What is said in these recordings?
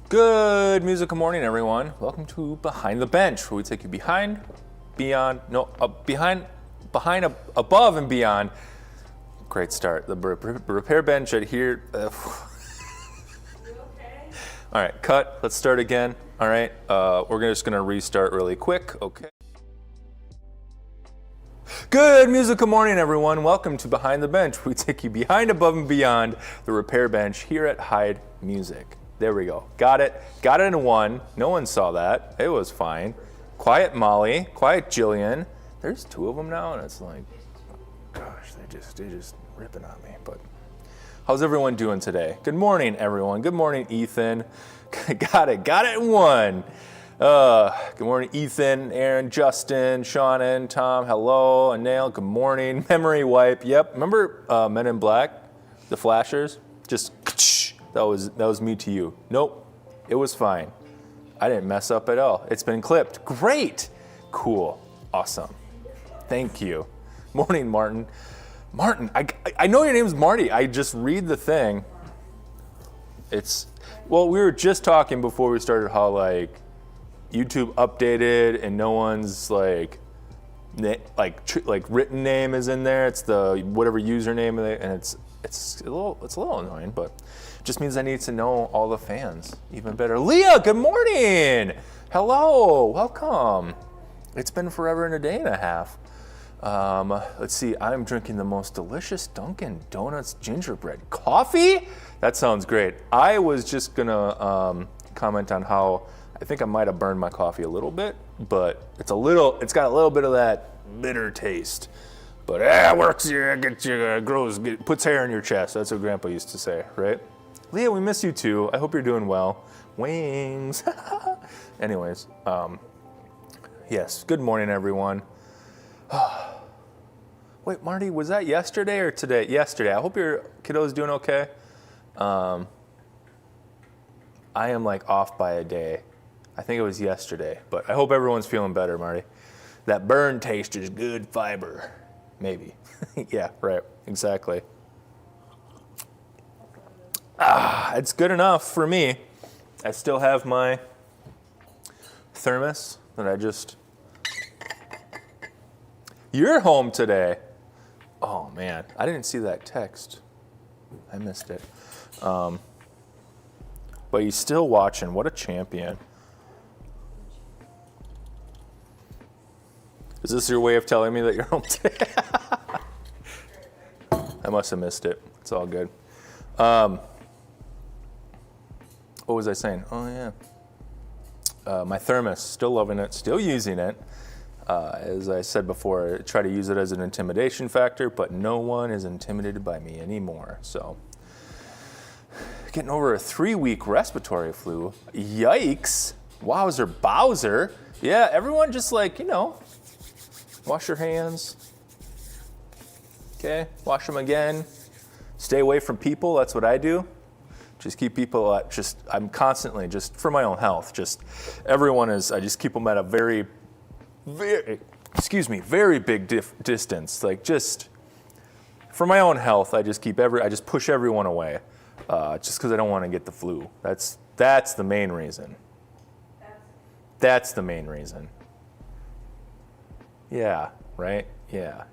Good musical morning, everyone. Welcome to Behind the Bench, where we take you behind, beyond, above and beyond. Great start. The repair bench at here. You okay? All right, cut. Let's start again. All right, we're just gonna restart really quick. Okay. Good musical morning, everyone. Welcome to Behind the Bench, where we take you behind, above, and beyond the repair bench here at Heid Music. There we go. Got it. Got it in one. No one saw that. It was fine. Quiet Molly. Quiet Jillian. There's two of them now, and it's like, gosh, they're just ripping on me. But how's everyone doing today? Good morning, everyone. Good morning, Ethan. Got it in one. Good morning, Ethan, Aaron, Justin, Seanan, Tom. Hello, Anil. Good morning. Memory wipe. Yep. Remember Men in Black, the flashers? Just. That was me to you. Nope, it was fine. I didn't mess up at all. It's been clipped. Great. Cool. Awesome. Thank you. Morning, Martin. Martin, I know your name's Marty. I just read the thing. Well, we were just talking before we started how like YouTube updated and no one's like written name is in there. It's the whatever username and it's a little annoying, but just means I need to know all the fans even better. Leah, good morning. Hello, welcome. It's been forever and a day and a half. Let's see, I'm drinking the most delicious Dunkin' Donuts gingerbread coffee. That sounds great. I was just gonna comment on how I think I might have burned my coffee a little bit, but it's got a little bit of that bitter taste. But it works, puts hair in your chest. That's what Grandpa used to say, right? Leah, we miss you too. I hope you're doing well. Wings. Anyways, yes, good morning, everyone. Wait, Marty, was that yesterday or today? Yesterday. I hope your kiddo's doing okay. I am like off by a day. I think it was yesterday, but I hope everyone's feeling better, Marty. That burn taste is good fiber. Maybe. Yeah, right, exactly. It's good enough for me. I still have my thermos that I just... You're home today. Oh man, I didn't see that text. I missed it. But he's still watching. What a champion. Is this your way of telling me that you're home today? I must have missed it. It's all good. What was I saying? Oh yeah. My thermos, still loving it, still using it. As I said before, I try to use it as an intimidation factor, but no one is intimidated by me anymore. So, getting over a 3-week respiratory flu. Yikes. Wowzer Bowser. Yeah, everyone just like, wash your hands. Okay, wash them again. Stay away from people, that's what I do. Just keep people at I'm constantly, just for my own health, I just keep them at a very big distance. Like just, for my own health, I just push everyone away. Just because I don't want to get the flu. That's the main reason. That's the main reason. Yeah, right? Yeah.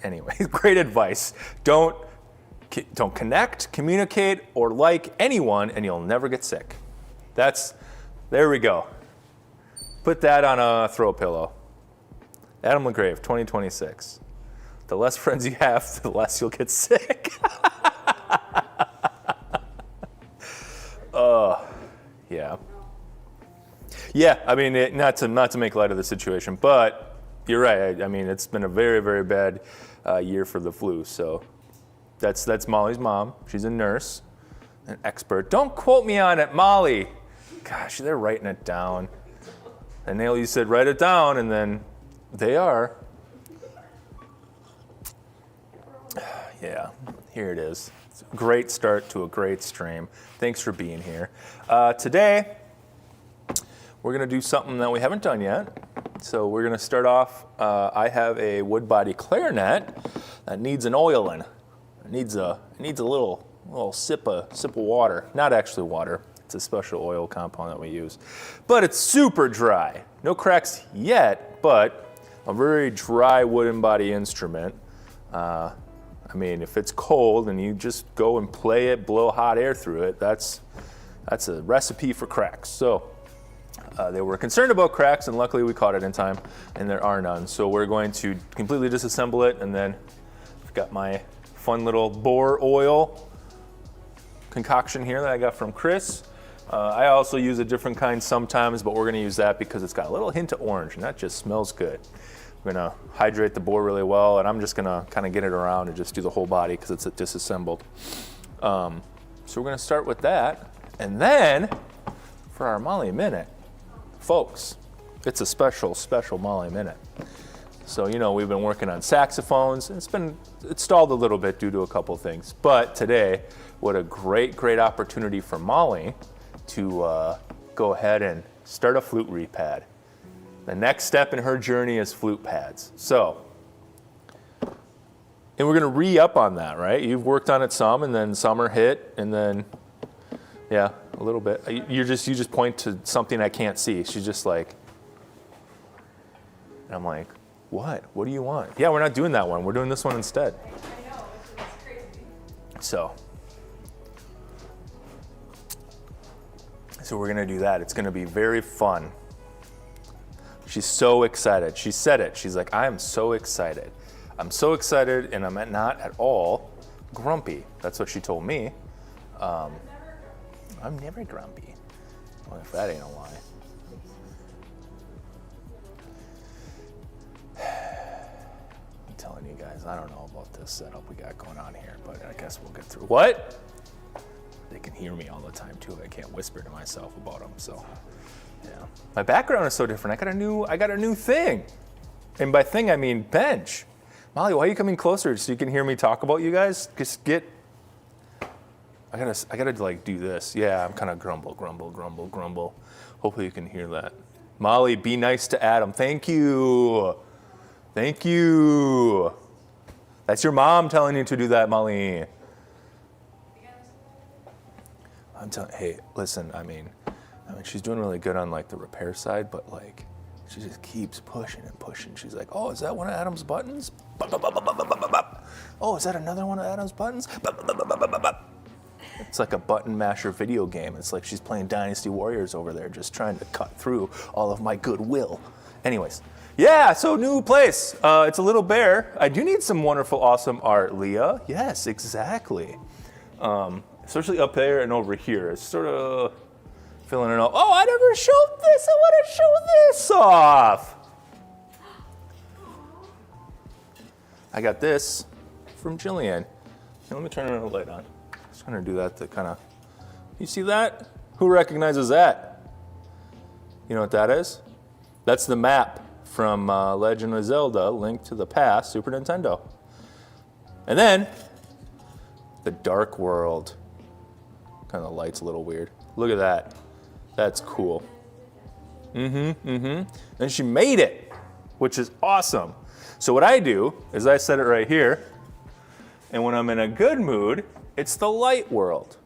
Anyway, great advice. Don't connect, communicate, or like anyone, and you'll never get sick. There we go. Put that on a throw pillow. Adam LaGrave, 2026. The less friends you have, the less you'll get sick. Yeah. Yeah, I mean, not to make light of the situation, but you're right. I mean, it's been a very, very bad year for the flu. So that's Molly's mom. She's a nurse, an expert. Don't quote me on it, Molly. Gosh, they're writing it down. And Nail, you said write it down, and then they are. Yeah, here it is. It's a great start to a great stream. Thanks for being here. Today, we're going to do something that we haven't done yet. So we're going to start off. I have a wood body clarinet that needs an oiling. It needs a little little sip of water. Not actually water. It's a special oil compound that we use. But it's super dry. No cracks yet, but a very dry wooden body instrument. I mean, if it's cold and you just go and play it, blow hot air through it, that's a recipe for cracks. So they were concerned about cracks, and luckily we caught it in time, and there are none. So we're going to completely disassemble it, and then I've got my fun little boar oil concoction here that I got from Chris. I also use a different kind sometimes, but we're gonna use that because it's got a little hint of orange, and that just smells good. I'm gonna hydrate the boar really well, and I'm just gonna kind of get it around and just do the whole body because it's disassembled. So we're gonna start with that, and then for our Molly Minute, folks, it's a special Molly Minute. So, you know, we've been working on saxophones. It's stalled a little bit due to a couple things, but today, what a great opportunity for Molly to go ahead and start a flute repad. The next step in her journey is flute pads. So, and we're gonna re-up on that, right? You've worked on it some, and then summer hit, and then, yeah, a little bit. You just point to something I can't see. She's just like, and I'm like, what? What do you want? Yeah, we're not doing that one. We're doing this one instead. I know, it's crazy. So we're gonna do that. It's gonna be very fun. She's so excited. She said it. She's like, I am so excited. I'm so excited, and I'm not at all grumpy. That's what she told me. I'm never grumpy. Well, if that ain't a lie. I'm telling you guys, I don't know about this setup we got going on here, but I guess we'll get through. What? They can hear me all the time too. I can't whisper to myself about them, so yeah. My background is so different. I got a new thing. And by thing I mean bench. Molly, why are you coming closer so you can hear me talk about you guys? Just get, I gotta like do this. Yeah, I'm kind of grumble. Hopefully you can hear that. Molly, be nice to Adam. Thank you. Thank you. That's your mom telling you to do that, Molly. Hey, listen, I mean, she's doing really good on like the repair side, but like, she just keeps pushing and pushing. She's like, oh, is that one of Adam's buttons? Oh, is that another one of Adam's buttons? It's like a button masher video game. It's like she's playing Dynasty Warriors over there, just trying to cut through all of my goodwill. Anyways, yeah, so new place. It's a little bare. I do need some wonderful, awesome art, Leah. Yes, exactly. Especially up there and over here. It's sort of filling it up. Oh, I never showed this. I want to show this off. I got this from Jillian. Here, let me turn the light on. Just gonna do that to kind of, you see that? Who recognizes that? You know what that is? That's the map from Legend of Zelda, Link to the Past, Super Nintendo. And then, the Dark World. Kind of the light's a little weird. Look at that. That's cool. And she made it, which is awesome. So what I do is I set it right here, and when I'm in a good mood, it's the light world.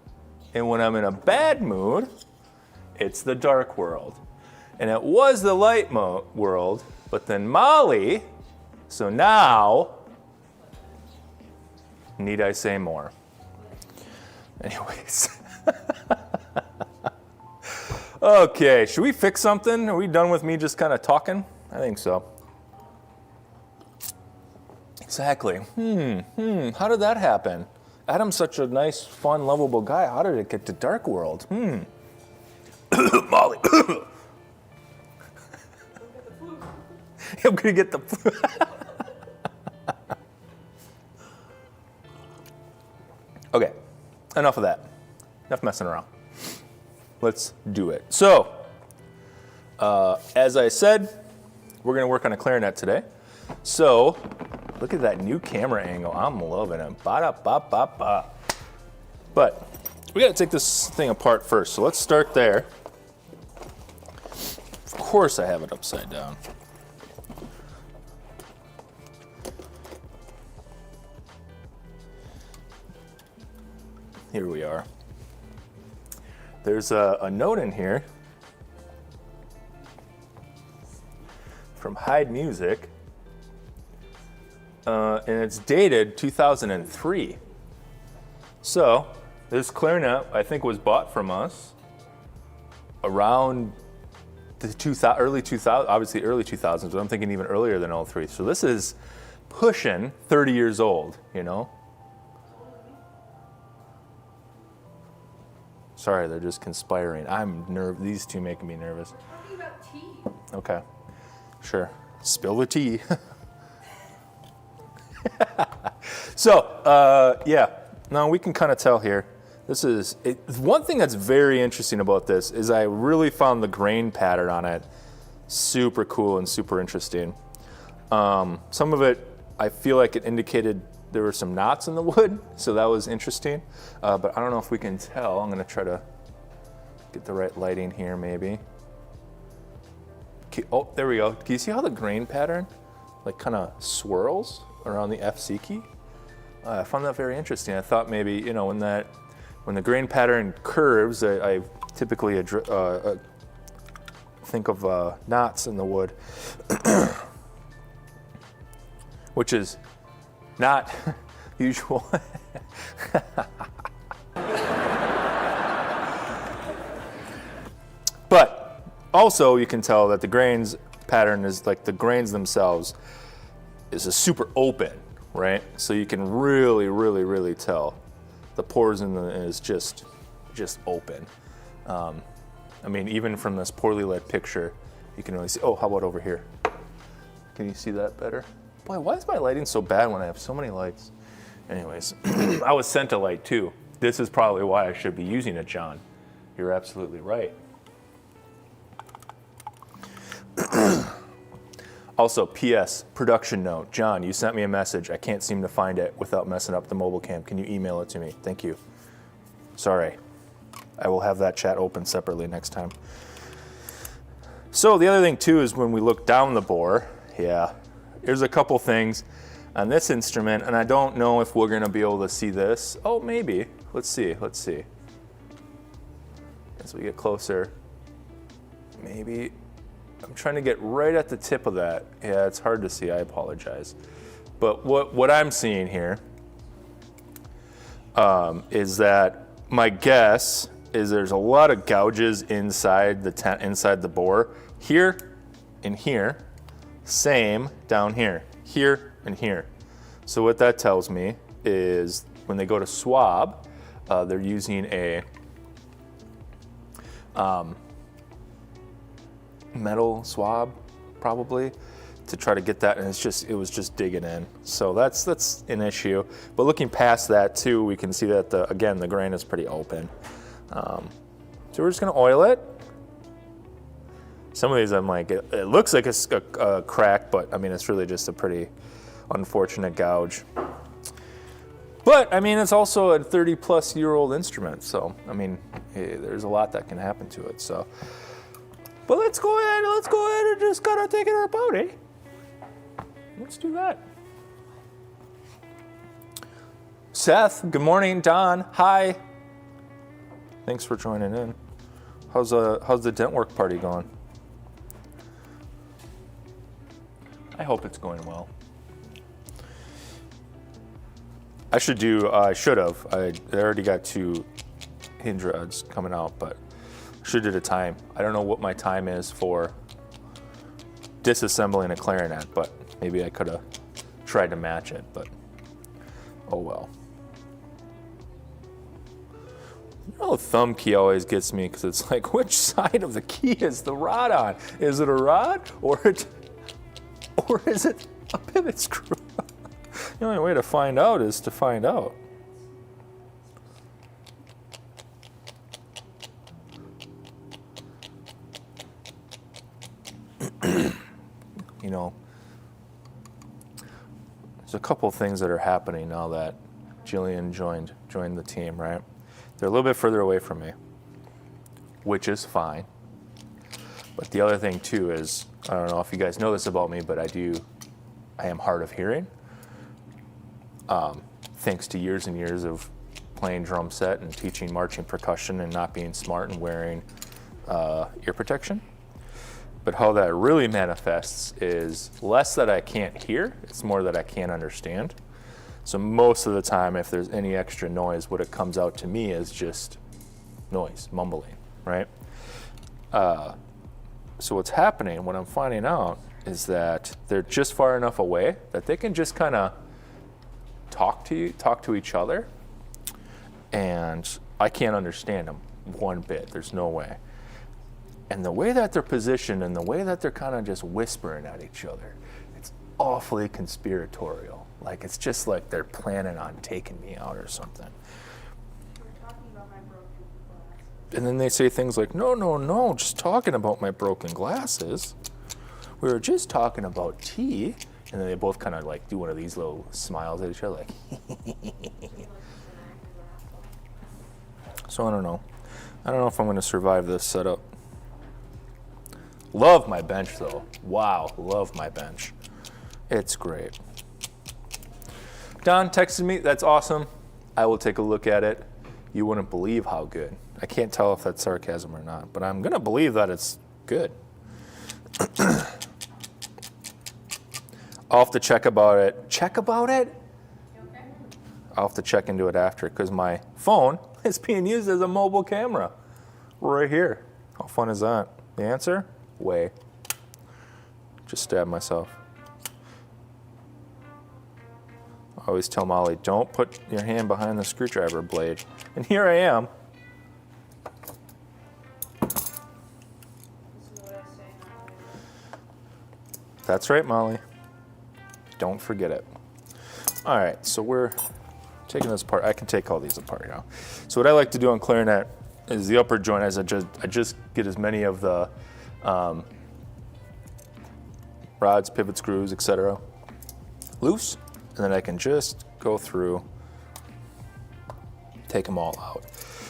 And when I'm in a bad mood, it's the dark world. And it was the light world, but then Molly, so now, need I say more? Anyways. Okay, should we fix something? Are we done with me just kind of talking? I think so. Exactly. How did that happen? Adam's such a nice, fun, lovable guy. How did it get to Dark World? Molly. I'm gonna get the flu. Okay, enough of that. Enough messing around. Let's do it. So, as I said, we're gonna work on a clarinet today. So, look at that new camera angle. I'm loving it. Ba-da-ba-ba-ba. But we gotta take this thing apart first. So let's start there. Of course I have it upside down. Here we are. There's a note in here from Heid Music, and it's dated 2003. So this clarinet, I think, was bought from us around the early 2000s, obviously early 2000s, but I'm thinking even earlier than 03. So this is pushing 30 years old, you know? Sorry, they're just conspiring. These two making me nervous. Talking about tea. Okay, sure. Spill the tea. So, yeah, now we can kind of tell here. One thing that's very interesting about this is I really found the grain pattern on it super cool and super interesting. Some of it, I feel like it indicated there were some knots in the wood, so that was interesting. But I don't know if we can tell. I'm gonna try to get the right lighting here, maybe. Oh, there we go. Can you see how the grain pattern like kind of swirls around the FC key? I found that very interesting. I thought maybe, you know, when the grain pattern curves, I typically think of knots in the wood, which is not usual. But also you can tell that the grains pattern is like the grains themselves is a super open, right? So you can really, really, really tell the pores is just open. I mean, even from this poorly lit picture, you can really see. Oh, how about over here? Can you see that better? Boy, why is my lighting so bad when I have so many lights? Anyways, I was sent a light too. This is probably why I should be using it, John. You're absolutely right. Also, P.S. production note. John, you sent me a message. I can't seem to find it without messing up the mobile cam. Can you email it to me? Thank you. Sorry. I will have that chat open separately next time. So the other thing too is when we look down the bore, yeah, there's a couple things on this instrument, and I don't know if we're gonna be able to see this. Oh, maybe. Let's see. As we get closer, maybe. I'm trying to get right at the tip of that. Yeah, it's hard to see, I apologize. But what I'm seeing here is that my guess is there's a lot of gouges inside the bore. Here and here, same down here and here. So what that tells me is when they go to swab, they're using a metal swab probably to try to get that, and it was just digging in. So that's an issue. But looking past that too, we can see that the grain is pretty open. So we're just gonna oil it. Some of these I'm like, it looks like a crack, but I mean it's really just a pretty unfortunate gouge. But I mean it's also a 30-plus-year-old instrument, so I mean there's a lot that can happen to it. So. But let's go ahead and just gotta take it apart, eh? Let's do that. Seth, good morning. Don, hi. Thanks for joining in. How's the dent work party going? I hope it's going well. I should have. I already got 2 hinge rods coming out, but should have a time. I don't know what my time is for disassembling a clarinet, but maybe I could have tried to match it, but oh well. You know, the thumb key always gets me because it's like, which side of the key is the rod on? Is it a rod or is it a pivot screw? The only way to find out is to find out. You know, there's a couple things that are happening now that Jillian joined the team, right? They're a little bit further away from me, which is fine. But the other thing too is, I don't know if you guys know this about me, but I am hard of hearing. Thanks to years and years of playing drum set and teaching marching percussion and not being smart and wearing ear protection. But how that really manifests is less that I can't hear, it's more that I can't understand. So most of the time, if there's any extra noise, what it comes out to me is just noise, mumbling, right? So what's happening, what I'm finding out, is that they're just far enough away that they can just kind of talk to each other, and I can't understand them one bit. There's no way. And the way that they're positioned and the way that they're kind of just whispering at each other, it's awfully conspiratorial. Like it's just like they're planning on taking me out or something. We're talking about my broken glasses. And then they say things like, no, just talking about my broken glasses. We were just talking about tea. And then they both kind of like do one of these little smiles at each other, like. So I don't know. I don't know if I'm going to survive this setup. Love my bench though. Wow, love my bench. It's great. Don texted me, that's awesome. I will take a look at it. You wouldn't believe how good. I can't tell if that's sarcasm or not, but I'm going to believe that it's good. I'll have to check about it. Check about it? Okay. I'll have to check into it after because my phone is being used as a mobile camera right here. How fun is that? The answer? Way. Just stabbed myself. I always tell Molly, don't put your hand behind the screwdriver blade. And here I am. This is what I was saying earlier. That's right, Molly. Don't forget it. All right, so we're taking this apart. I can take all these apart now. So what I like to do on clarinet is the upper joint, as I just get as many of the rods, pivot screws, etc. loose, and then I can just go through, take them all out.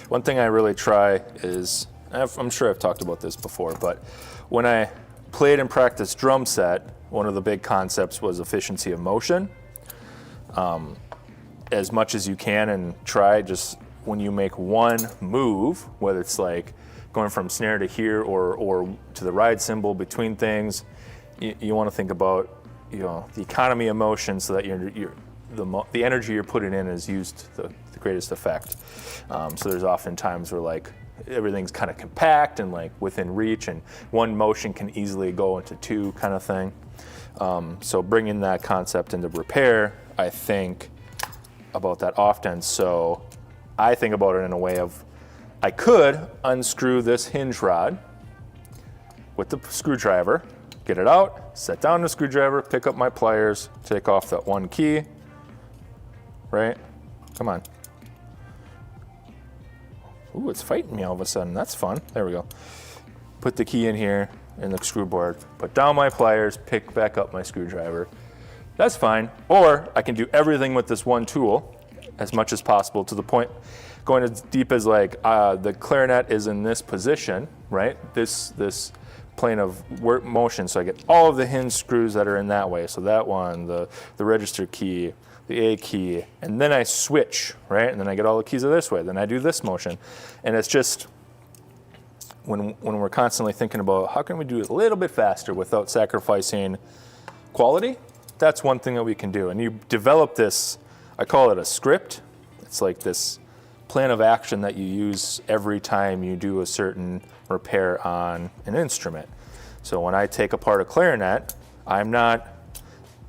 One thing I really try is, I'm sure I've talked about this before, but when I played and practiced drum set, one of the big concepts was efficiency of motion. As much as you can, and try just when you make one move, whether it's like going from snare to here or to the ride cymbal between things, you want to think about the economy of motion so that the energy you're putting in is used to the greatest effect. So there's often times where like everything's kind of compact and like within reach, and one motion can easily go into two kind of thing. So bringing that concept into repair, I think about that often. So I think about it in a way of, I could unscrew this hinge rod with the screwdriver, get it out, set down the screwdriver, pick up my pliers, take off that one key, right? Come on. Ooh, it's fighting me all of a sudden. That's fun. There we go. Put the key in here in the screw board, put down my pliers, pick back up my screwdriver. That's fine. Or I can do everything with this one tool as much as possible, to the point going as deep as like the clarinet is in this position, right? This plane of work motion. So I get all of the hinge screws that are in that way. So that one, the register key, the A key, and then I switch, right? And then I get all the keys of this way. Then I do this motion. And it's just, when we're constantly thinking about how can we do it a little bit faster without sacrificing quality, that's one thing that we can do. And you develop this, I call it a script. It's like this plan of action that you use every time you do a certain repair on an instrument. So when I take apart a clarinet, I'm not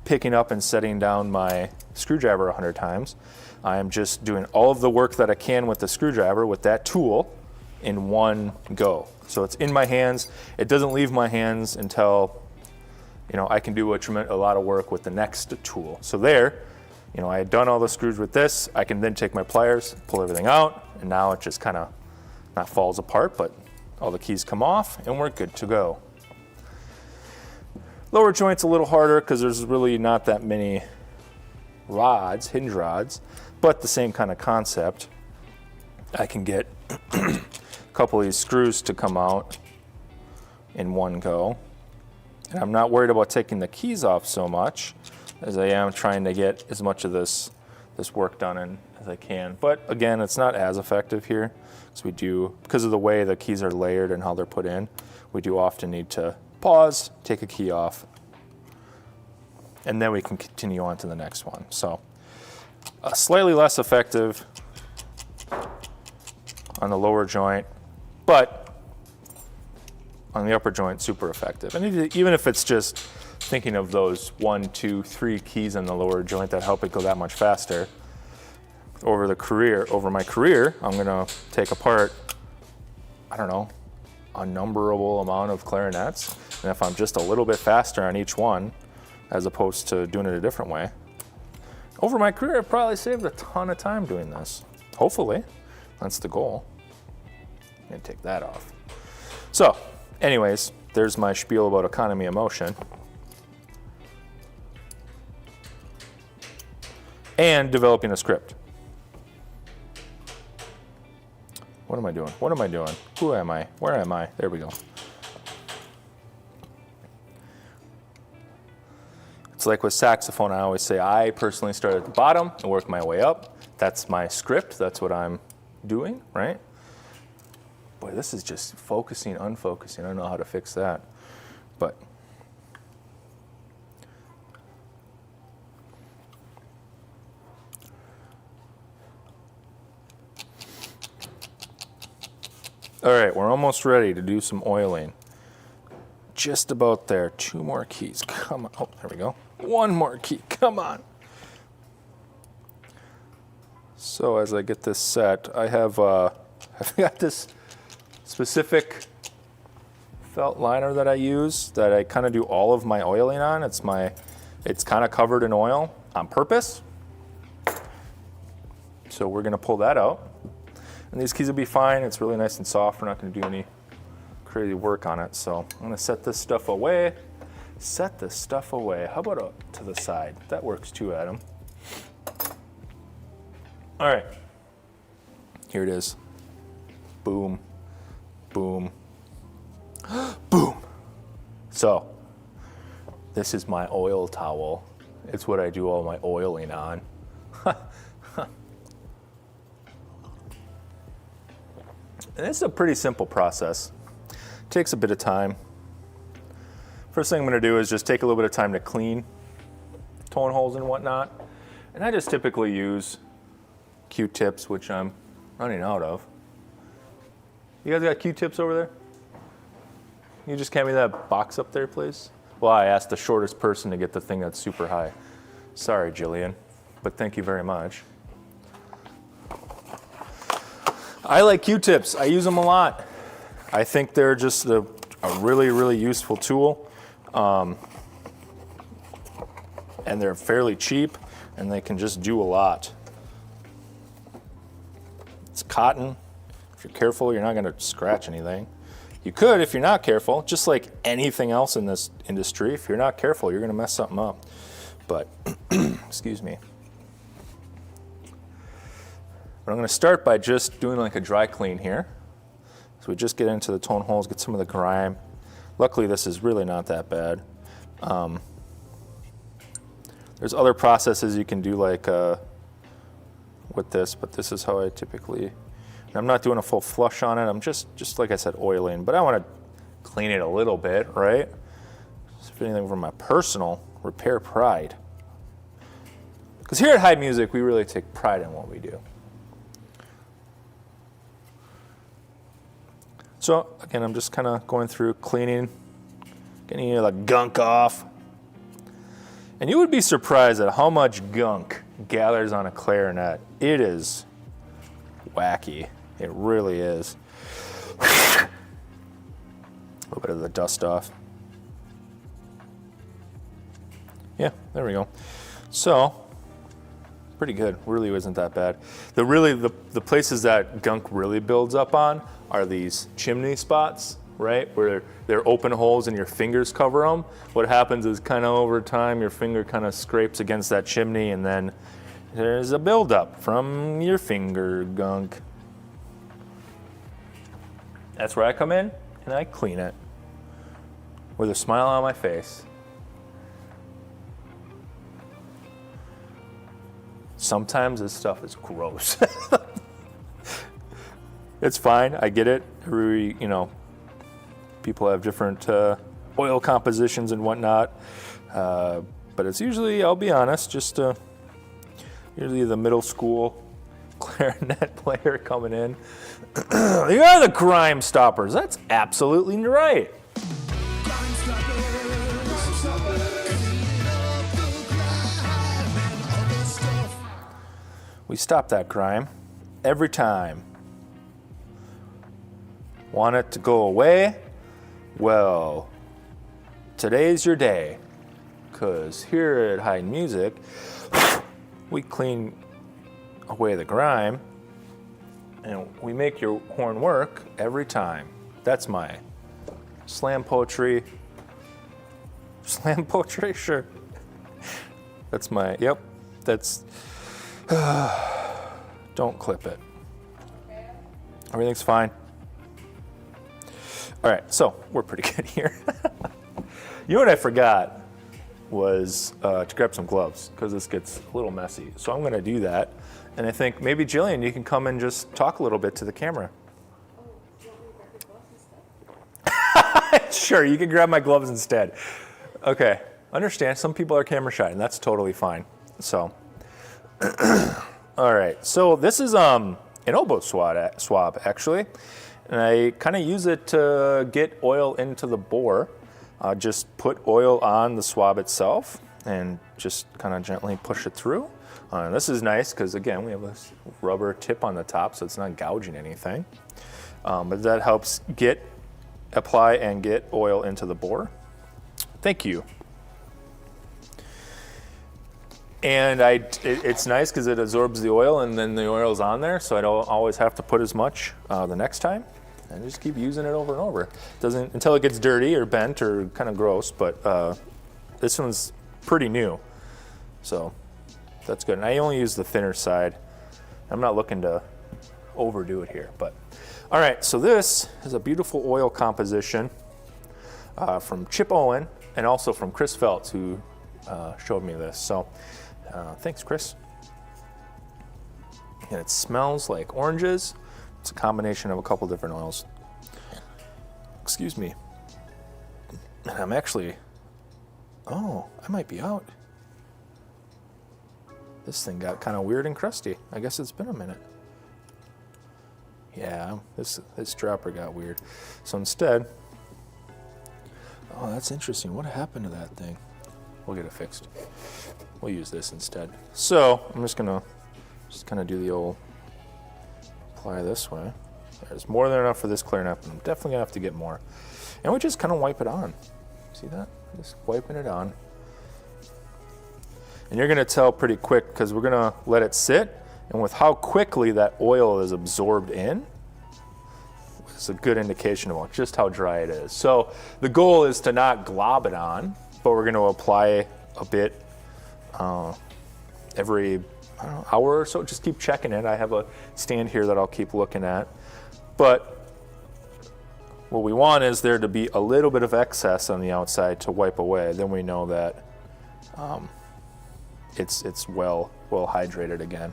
picking up and setting down my screwdriver 100 times. I am just doing all of the work that I can with the screwdriver with that tool in one go. So it's in my hands. It doesn't leave my hands until I can do a lot of work with the next tool. So there, I had done all the screws with this. I can then take my pliers, pull everything out, and now it just kind of not falls apart, but all the keys come off, and we're good to go. Lower joint's a little harder because there's really not that many rods, hinge rods, but the same kind of concept. I can get a couple of these screws to come out in one go. And I'm not worried about taking the keys off so much as I am trying to get as much of this work done in as I can. But again, it's not as effective here, because of the way the keys are layered and how they're put in, we do often need to pause, take a key off, and then we can continue on to the next one. So slightly less effective on the lower joint, but on the upper joint, super effective. And even if it's just thinking of those 1, 2, 3 keys on the lower joint that help it go that much faster, over my career, I'm gonna take apart, I don't know, a numberable amount of clarinets. And if I'm just a little bit faster on each one, as opposed to doing it a different way, over my career, I've probably saved a ton of time doing this. Hopefully, that's the goal. I'm gonna take that off. So, anyways, there's my spiel about economy of motion. And developing a script. What am I doing? What am I doing? Who am I? Where am I? There we go. It's like with saxophone, I always say I personally start at the bottom and work my way up. That's my script. That's what I'm doing, right? Boy, this is just focusing, unfocusing. I don't know how to fix that. But all right, we're almost ready to do some oiling. Just about there. 2 more keys. Come on. Oh, there we go. 1 more key. Come on. So as I get this set, I've got this specific felt liner that I use that I kind of do all of my oiling on. It's kind of covered in oil on purpose. So we're going to pull that out. And these keys will be fine. It's really nice and soft. We're not going to do any crazy work on it. So I'm going to set this stuff away. Set this stuff away. How about to the side? That works too, Adam. All right. Here it is. Boom. Boom. Boom. So this is my oil towel. It's what I do all my oiling on. And it's a pretty simple process. It takes a bit of time. First thing I'm gonna do is just take a little bit of time to clean tone holes and whatnot. And I just typically use Q-tips, which I'm running out of. You guys got Q-tips over there? Can you just hand me that box up there, please? Well, I asked the shortest person to get the thing that's super high. Sorry, Jillian, but thank you very much. I like Q-tips. I use them a lot. I think they're just a really, really useful tool. And they're fairly cheap, and they can just do a lot. It's cotton. If you're careful, you're not going to scratch anything. You could if you're not careful, just like anything else in this industry. If you're not careful, you're going to mess something up. But, excuse me. But I'm going to start by just doing like a dry clean here. So we just get into the tone holes, get some of the grime. Luckily, this is really not that bad. There's other processes you can do like with this, but this is how I typically, and I'm not doing a full flush on it. I'm just like I said, oiling, but I want to clean it a little bit, right? So if anything from my personal repair pride. Because here at Heid Music, we really take pride in what we do. So again, I'm just kind of going through cleaning, getting the gunk off. And you would be surprised at how much gunk gathers on a clarinet. It is wacky. It really is. A little bit of the dust off. Yeah, there we go. So, pretty good. Really isn't that bad. The places that gunk really builds up on are these chimney spots, right? Where they're open holes and your fingers cover them. What happens is kind of over time, your finger kind of scrapes against that chimney, and then there's a buildup from your finger gunk. That's where I come in and I clean it with a smile on my face. sometimes this stuff is gross. It's fine, I get it. People have different oil compositions and whatnot. But it's usually, I'll be honest, just usually the middle school clarinet player coming in. You are the Grimestoppers. That's absolutely right. We stop that grime every time. Want it to go away? Well, today's your day. Because here at Heid Music, we clean away the grime and we make your horn work every time. That's my slam poetry. Slam poetry? Sure. That's my, yep, that's, don't clip it. Everything's fine. All right, so we're pretty good here. You know what I forgot was to grab some gloves because this gets a little messy. So I'm gonna do that. And I think maybe Jillian, you can come and just talk a little bit to the camera. Oh, do you want me to grab the gloves instead? Sure, you can grab my gloves instead. Okay, understand, some people are camera shy and that's totally fine. So, all right, so this is an elbow swab actually. And I kind of use it to get oil into the bore. Just put oil on the swab itself and just kind of gently push it through. This is nice because again, we have this rubber tip on the top so it's not gouging anything. But that helps apply and get oil into the bore. Thank you. And it's nice because it absorbs the oil and then the oil's on there, so I don't always have to put as much the next time. And just keep using it over and over. Doesn't until it gets dirty or bent or kind of gross, but this one's pretty new. So that's good. And I only use the thinner side. I'm not looking to overdo it here, but all right, so this is a beautiful oil composition from Chip Owen and also from Chris Feltz, who showed me this. So thanks, Chris. And it smells like oranges. It's a combination of a couple different oils. Excuse me. And I'm actually, I might be out. This thing got kind of weird and crusty. I guess it's been a minute. Yeah, this dropper got weird. So instead, that's interesting. What happened to that thing? We'll get it fixed. We'll use this instead. So I'm just gonna kind of do the old apply this way. There's more than enough for this clarinet, but I'm definitely gonna have to get more. And we just kind of wipe it on. See that? Just wiping it on. And you're gonna tell pretty quick because we're gonna let it sit, and with how quickly that oil is absorbed in, it's a good indication about just how dry it is. So the goal is to not glob it on, but we're gonna apply a bit every hour or so. Just keep checking it. I have a stand here that I'll keep looking at. But what we want is there to be a little bit of excess on the outside to wipe away. Then we know that it's well hydrated again.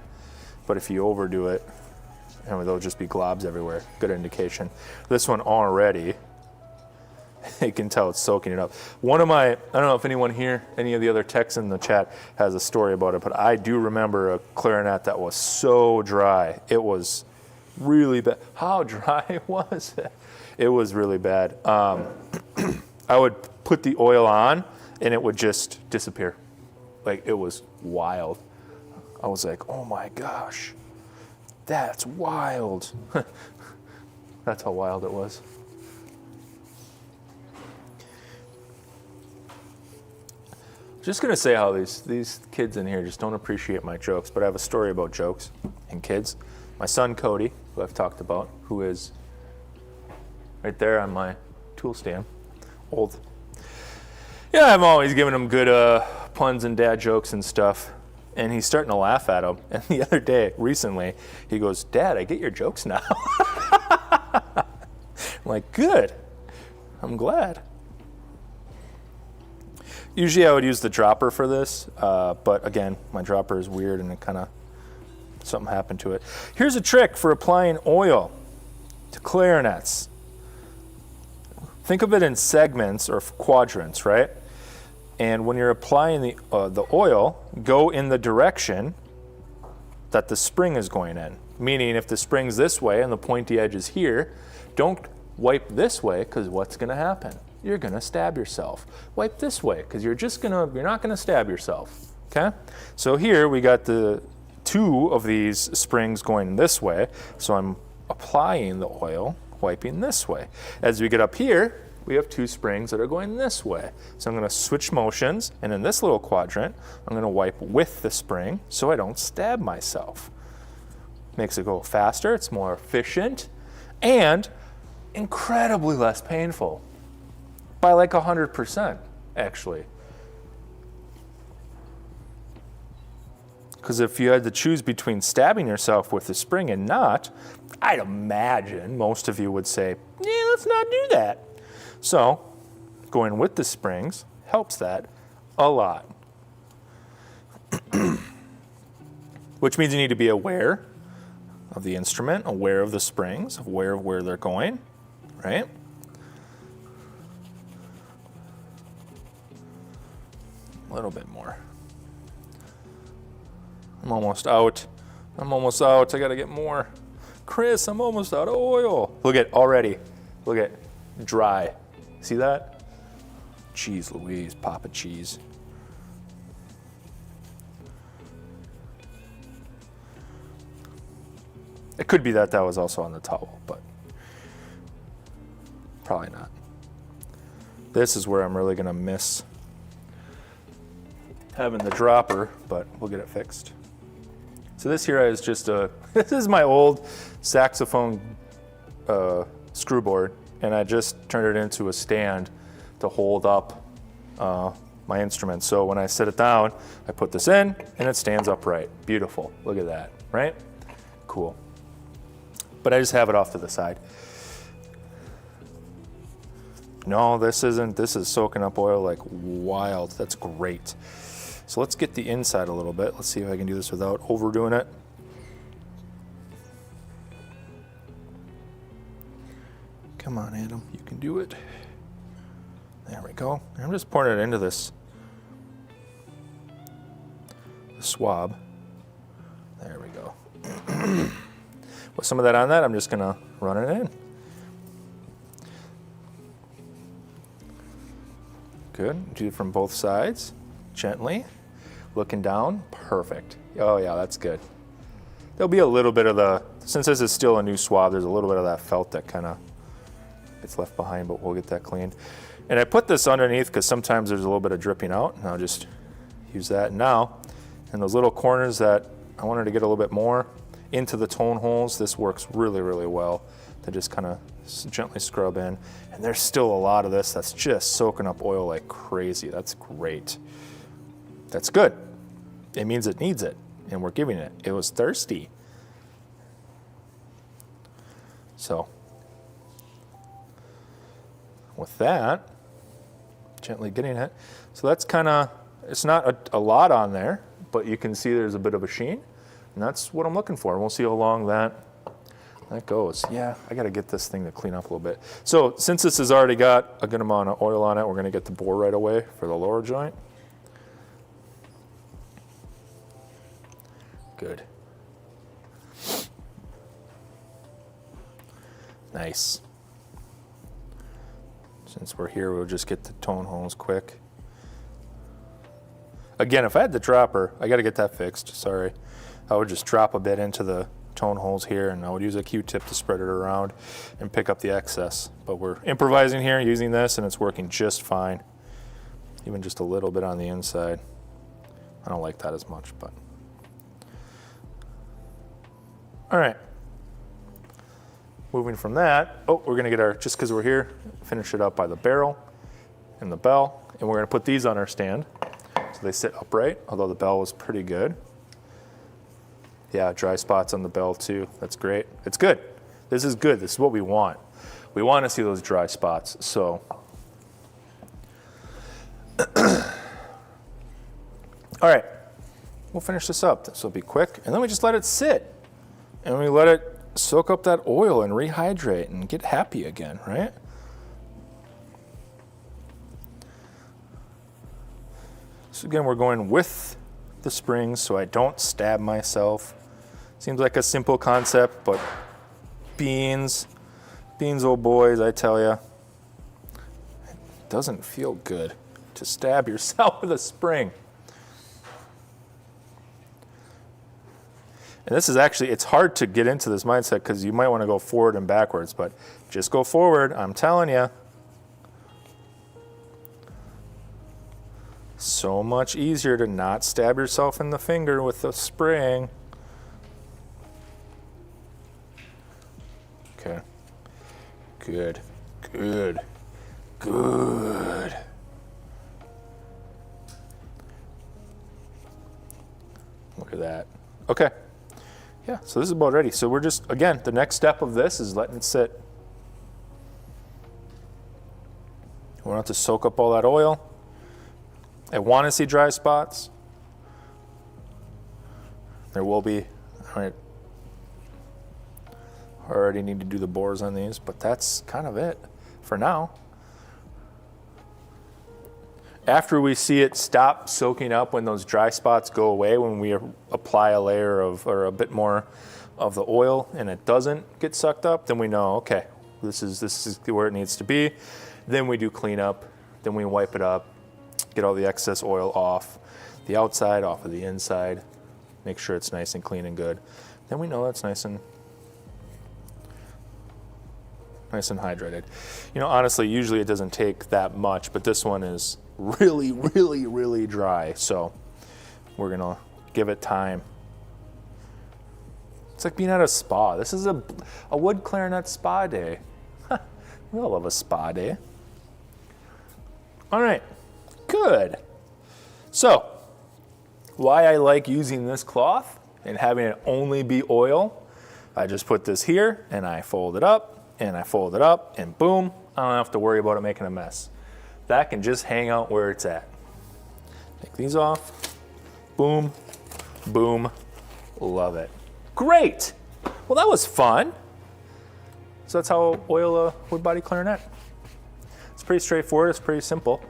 But if you overdo it, there'll just be globs everywhere. Good indication. This one already, you can tell it's soaking it up. I don't know if anyone here, any of the other techs in the chat has a story about it, but I do remember a clarinet that was so dry. It was really bad. How dry was it? It was really bad. I would put the oil on and it would just disappear. Like, it was wild. I was like, oh my gosh, that's wild. That's how wild it was. Just gonna say how these kids in here just don't appreciate my jokes, but I have a story about jokes and kids. My son Cody, who I've talked about, who is right there on my tool stand, old. Yeah, I'm always giving him good puns and dad jokes and stuff, and he's starting to laugh at them. And the other day, recently, he goes, "Dad, I get your jokes now." I'm like, good, I'm glad. Usually I would use the dropper for this, but again, my dropper is weird and it kind of something happened to it. Here's a trick for applying oil to clarinets. Think of it in segments or quadrants, right? And when you're applying the oil, go in the direction that the spring is going in. Meaning if the spring's this way and the pointy edge is here, don't wipe this way, because what's gonna happen? You're gonna stab yourself. Wipe this way, because you're not gonna stab yourself, okay? So here we got the 2 of these springs going this way, so I'm applying the oil, wiping this way. As we get up here, we have 2 springs that are going this way. So I'm gonna switch motions, and in this little quadrant, I'm gonna wipe with the spring so I don't stab myself. Makes it go faster, it's more efficient, and incredibly less painful. By like 100%, actually. Because if you had to choose between stabbing yourself with the spring and not, I'd imagine most of you would say, yeah, let's not do that. So, going with the springs helps that a lot. Which means you need to be aware of the instrument, aware of the springs, aware of where they're going, right? A little bit more. I'm almost out. I gotta get more. Chris, I'm almost out of oil. Look at already. Look at dry. See that? Jeez Louise, Papa cheese. It could be that was also on the towel, but probably not. This is where I'm really gonna miss having the dropper, but we'll get it fixed. So this here is just this is my old saxophone screw board, and I just turned it into a stand to hold up my instrument. So when I set it down, I put this in and it stands upright. Beautiful, look at that, right? Cool. But I just have it off to the side. No, this isn't, this is soaking up oil like wild. That's great. So let's get the inside a little bit. Let's see if I can do this without overdoing it. Come on, Adam, you can do it. There we go. I'm just pouring it into this swab. There we go. With some of that on that, I'm just gonna run it in. Good, do it from both sides, gently. Looking down, perfect. Oh yeah, that's good. There'll be a little bit of since this is still a new swab, there's a little bit of that felt that kind of gets left behind, but we'll get that cleaned. And I put this underneath because sometimes there's a little bit of dripping out, and I'll just use that now. And those little corners that I wanted to get a little bit more into the tone holes, this works really, really well to just kind of gently scrub in. And there's still a lot of this that's just soaking up oil like crazy. That's great. That's good. It means it needs it, and we're giving it. It was thirsty. So, with that, gently getting it. So that's kind of, it's not a lot on there, but you can see there's a bit of a sheen, and that's what I'm looking for. And we'll see how long that goes. Yeah, I got to get this thing to clean up a little bit. So since this has already got a good amount of oil on it, we're going to get the bore right away for the lower joint. Good. Nice. Since we're here, we'll just get the tone holes quick. Again, if I had the dropper, I got to get that fixed, sorry. I would just drop a bit into the tone holes here, and I would use a Q-tip to spread it around and pick up the excess. But we're improvising here using this, and it's working just fine. Even just a little bit on the inside. I don't like that as much, but. All right. Moving from that, we're gonna get just because we're here, finish it up by the barrel and the bell, and we're gonna put these on our stand so they sit upright, although the bell was pretty good. Yeah, dry spots on the bell too, that's great. It's good, this is good, this is what we want. We wanna see those dry spots, so. All right, we'll finish this up. This will be quick. And then we just let it sit. And we let it soak up that oil and rehydrate and get happy again, right? So again, we're going with the springs so I don't stab myself. Seems like a simple concept, but beans, old boys, I tell ya, it doesn't feel good to stab yourself with a spring. And this is actually, it's hard to get into this mindset because you might want to go forward and backwards, but just go forward, I'm telling you. So much easier to not stab yourself in the finger with a spring. Okay. Good. Good. Good. Look at that. Okay. Yeah, so this is about ready. So we're just, again, the next step of this is letting it sit. We want it to soak up all that oil. I want to see dry spots. There will be. I already need to do the bores on these, but that's kind of it for now. After we see it stop soaking up, when those dry spots go away, when we apply a layer of, or a bit more of the oil and it doesn't get sucked up, then we know, okay, this is where it needs to be. Then we do cleanup, then we wipe it up, get all the excess oil off the outside, off of the inside, make sure it's nice and clean and good. Then we know that's nice and hydrated. You know, honestly, usually it doesn't take that much, but this one is really, really, really dry. So we're gonna give it time. It's like being at a spa. This is a wood clarinet spa day. We all love a spa day. All right, good. So why I like using this cloth and having it only be oil, I just put this here and I fold it up and I fold it up and boom, I don't have to worry about it making a mess. That can just hang out where it's at. Take these off, boom, boom, love it. Great, well that was fun. So that's how I oil a wood body clarinet. It's pretty straightforward, it's pretty simple.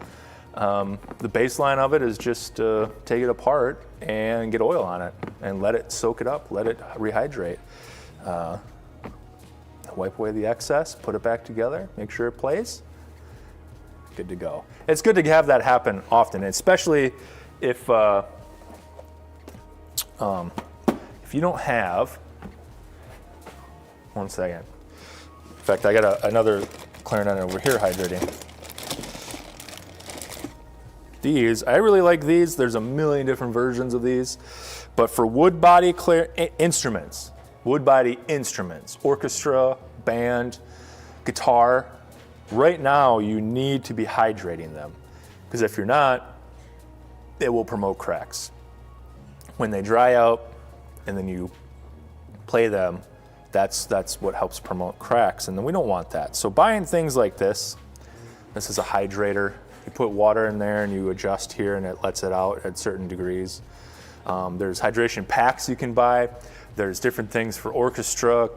The baseline of it is just take it apart and get oil on it and let it soak it up, let it rehydrate. Wipe away the excess, put it back together, make sure it plays. Good to go. It's good to have that happen often, especially if you don't have, one second. In fact, I got another clarinet over here hydrating. These, I really like these. There's a million different versions of these, but for wood body instruments, orchestra, band, guitar, right now you need to be hydrating them, because if you're not, it will promote cracks. When they dry out and then you play them, that's what helps promote cracks, and then we don't want that. So buying things like this is a hydrator. You put water in there and you adjust here and it lets it out at certain degrees. There's hydration packs you can buy. There's different things for orchestra,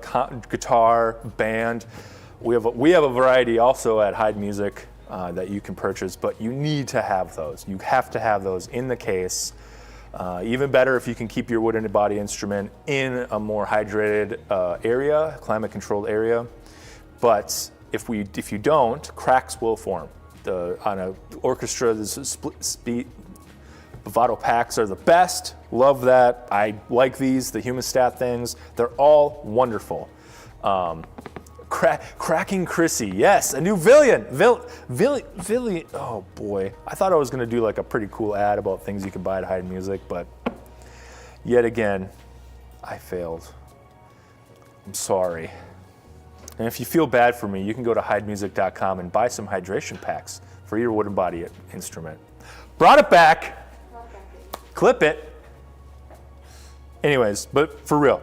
guitar, band. We have a variety also at Heid Music that you can purchase, but you need to have those. You have to have those in the case. Even better if you can keep your wooden body instrument in a more hydrated area, climate-controlled area. But if you don't, cracks will form. On an orchestra, the split Bravado packs are the best. Love that. I like these, the Humostat things. They're all wonderful. Cracking Chrissy, yes, a new villain. Oh boy, I thought I was gonna do like a pretty cool ad about things you can buy at Heid Music, but yet again, I failed. I'm sorry. And if you feel bad for me, you can go to heidmusic.com and buy some hydration packs for your wooden body instrument. Brought it back. Clip it. Anyways, but for real,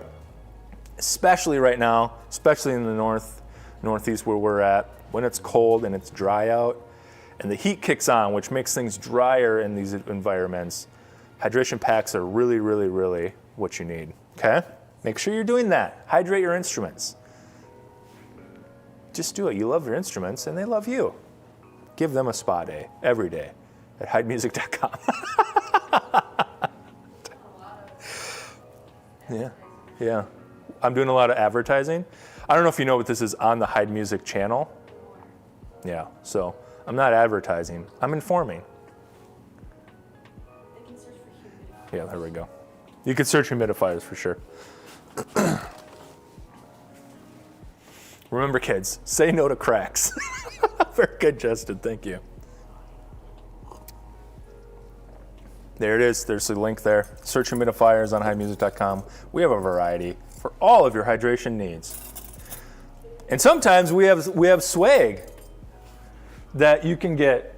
especially right now, especially in the northeast where we're at, when it's cold and it's dry out and the heat kicks on, which makes things drier in these environments, Hydration packs are really, really, really what you need, okay? Make sure you're doing that. Hydrate your instruments. Just do it. You love your instruments and they love you. Give them a spa day every day at heidmusic.com. Yeah. I'm doing a lot of advertising. I don't know if you know, but this is on the Heid Music channel. Yeah, so I'm not advertising. I'm informing. They can search for humidifiers. Yeah, there we go. You could search humidifiers for sure. Remember, kids, say no to cracks. Very good, Justin. Thank you. There it is. There's the link there. Search humidifiers on heidmusic.com. We have a variety for all of your hydration needs. And sometimes we have swag that you can get,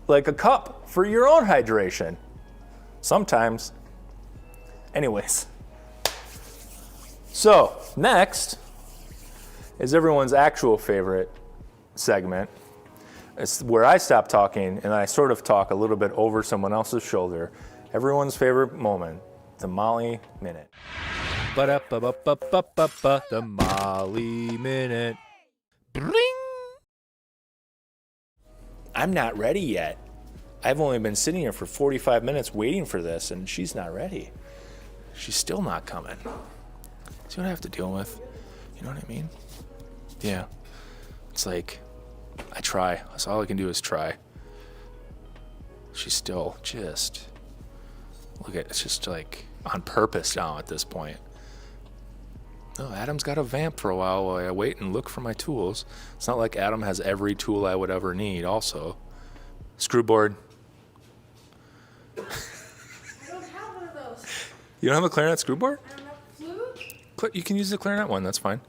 like a cup for your own hydration. Sometimes. Anyways. So, next is everyone's actual favorite segment. It's where I stop talking and I sort of talk a little bit over someone else's shoulder. Everyone's favorite moment, the Molly Minute. Ba-da-ba-ba-ba-ba-ba, the Molly Minute. Bring! I'm not ready yet. I've only been sitting here for 45 minutes waiting for this, and she's not ready. She's still not coming. See what I have to deal with? You know what I mean? Yeah. It's like, I try. That's all I can do is try. She's still just, look at, it's just like on purpose now at this point. No, Adam's got a vamp for a while I wait and look for my tools. It's not like Adam has every tool I would ever need also. Screwboard. I don't have one of those. You don't have a clarinet screwboard? I don't have flute. You can use the clarinet one, that's fine.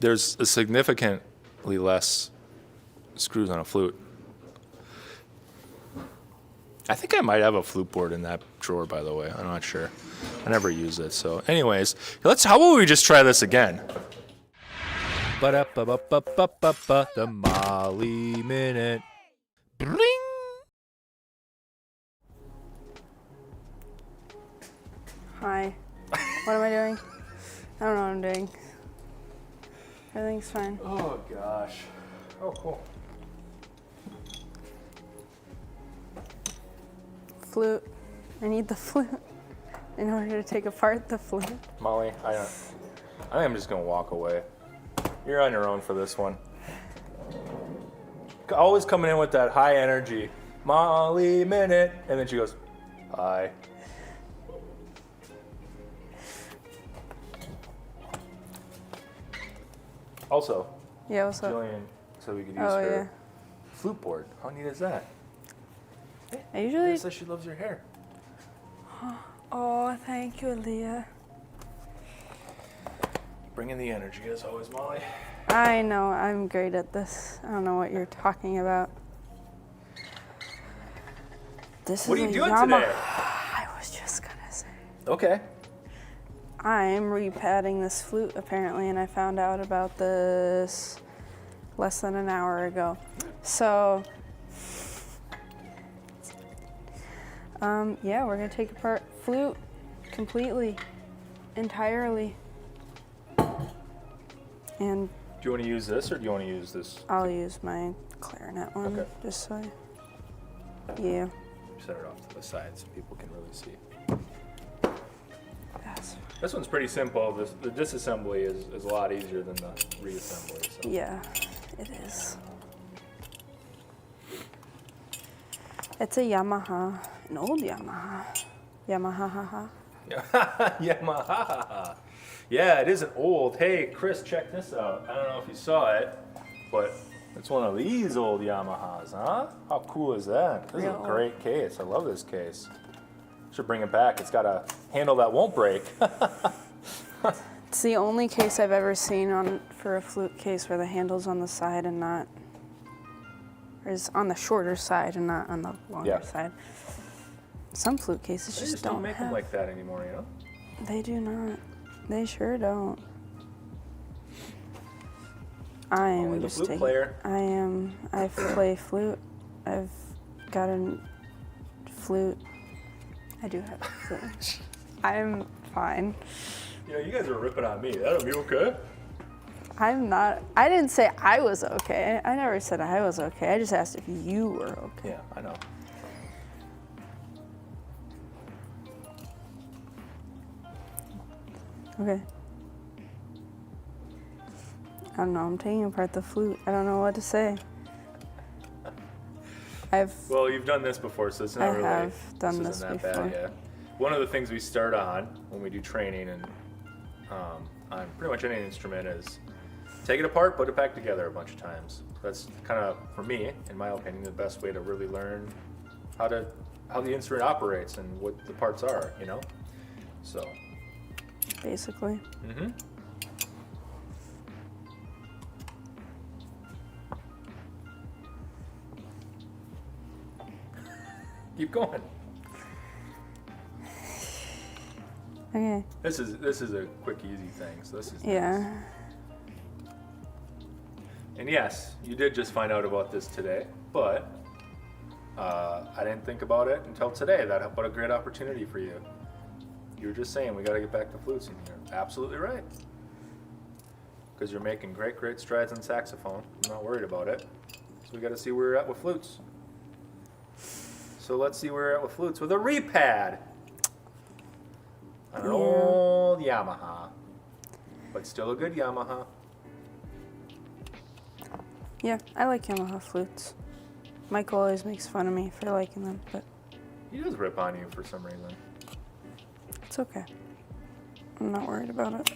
There's a significantly less screws on a flute. I think I might have a flute board in that drawer, by the way. I'm not sure. I never use it. So anyways, how about we just try this again? Ba-da-ba-ba-ba-ba-ba, the Molly Minute. Bring! Hi. What am I doing? I don't know what I'm doing. Everything's fine. Oh, gosh. Oh, cool. Flute. I need the flute in order to take apart the flute. Molly, I think I'm just going to walk away. You're on your own for this one. Always coming in with that high energy. Molly Minute. And then she goes, hi. Also, Yeah, what's up? Jillian said we could use Oh, her flute board. How neat is that? I usually. Says she loves your hair. Oh, thank you, Leah. Bringing the energy as always, Molly. I know, I'm great at this. I don't know what you're talking about. This What is are you a doing Yamaha. today? I was just gonna say. Okay. I'm repadding this flute apparently, and I found out about this less than an hour ago. So, yeah, we're gonna take apart flute completely, entirely. And Do you want to use this or do you want to use this? I'll use my clarinet one, Okay. just so yeah. Set it off to the side so people can really see. That's, This one's pretty simple. The disassembly is a lot easier than the reassembly. So. yeah, it is. It's a Yamaha, an old Yamaha. Yamaha. Yamaha. Yeah, it isn't old. Hey, Chris, check this out. I don't know if you saw it, but it's one of these old Yamahas, huh? How cool is that? This is a Real great case. I love this case. Should bring it back. It's got a handle that won't break. It's the only case I've ever seen for a flute case where the handle's on the side and not, or is on the shorter side and not on the longer side. Some flute cases They just don't make have. them like that anymore, you know? They do not. They sure don't. I Only am the just flute taking. player. I play flute. I've got a flute. I do have a flute. I'm fine. You know, you guys are ripping on me. That'll be okay. I'm not. I didn't say I was okay. I never said I was okay. I just asked if you were okay. Yeah, I know. Okay. I don't know. I'm taking apart the flute. I don't know what to say. Well, you've done this before, so it's not really. I have done this isn't that before. bad, yeah. One of the things we start on when we do training and on pretty much any instrument is take it apart, put it back together a bunch of times. That's kind of, for me, in my opinion, the best way to really learn how the instrument operates and what the parts are, you know? So. Basically. Mm-hmm. Keep going. Okay. This is a quick, easy thing. So this is Yeah. nice. And yes, you did just find out about this today, but I didn't think about it until today. What a great opportunity for you. You were just saying we got to get back to flutes, and you're absolutely right. Because you're making great strides on saxophone. I'm not worried about it. So we got to see where you're at with flutes. So let's see where you're at with flutes with a repad. An old Yamaha, but still a good Yamaha. Yeah, I like Yamaha flutes. Michael always makes fun of me for liking them, but He does rip on you for some reason. it's okay. I'm not worried about it.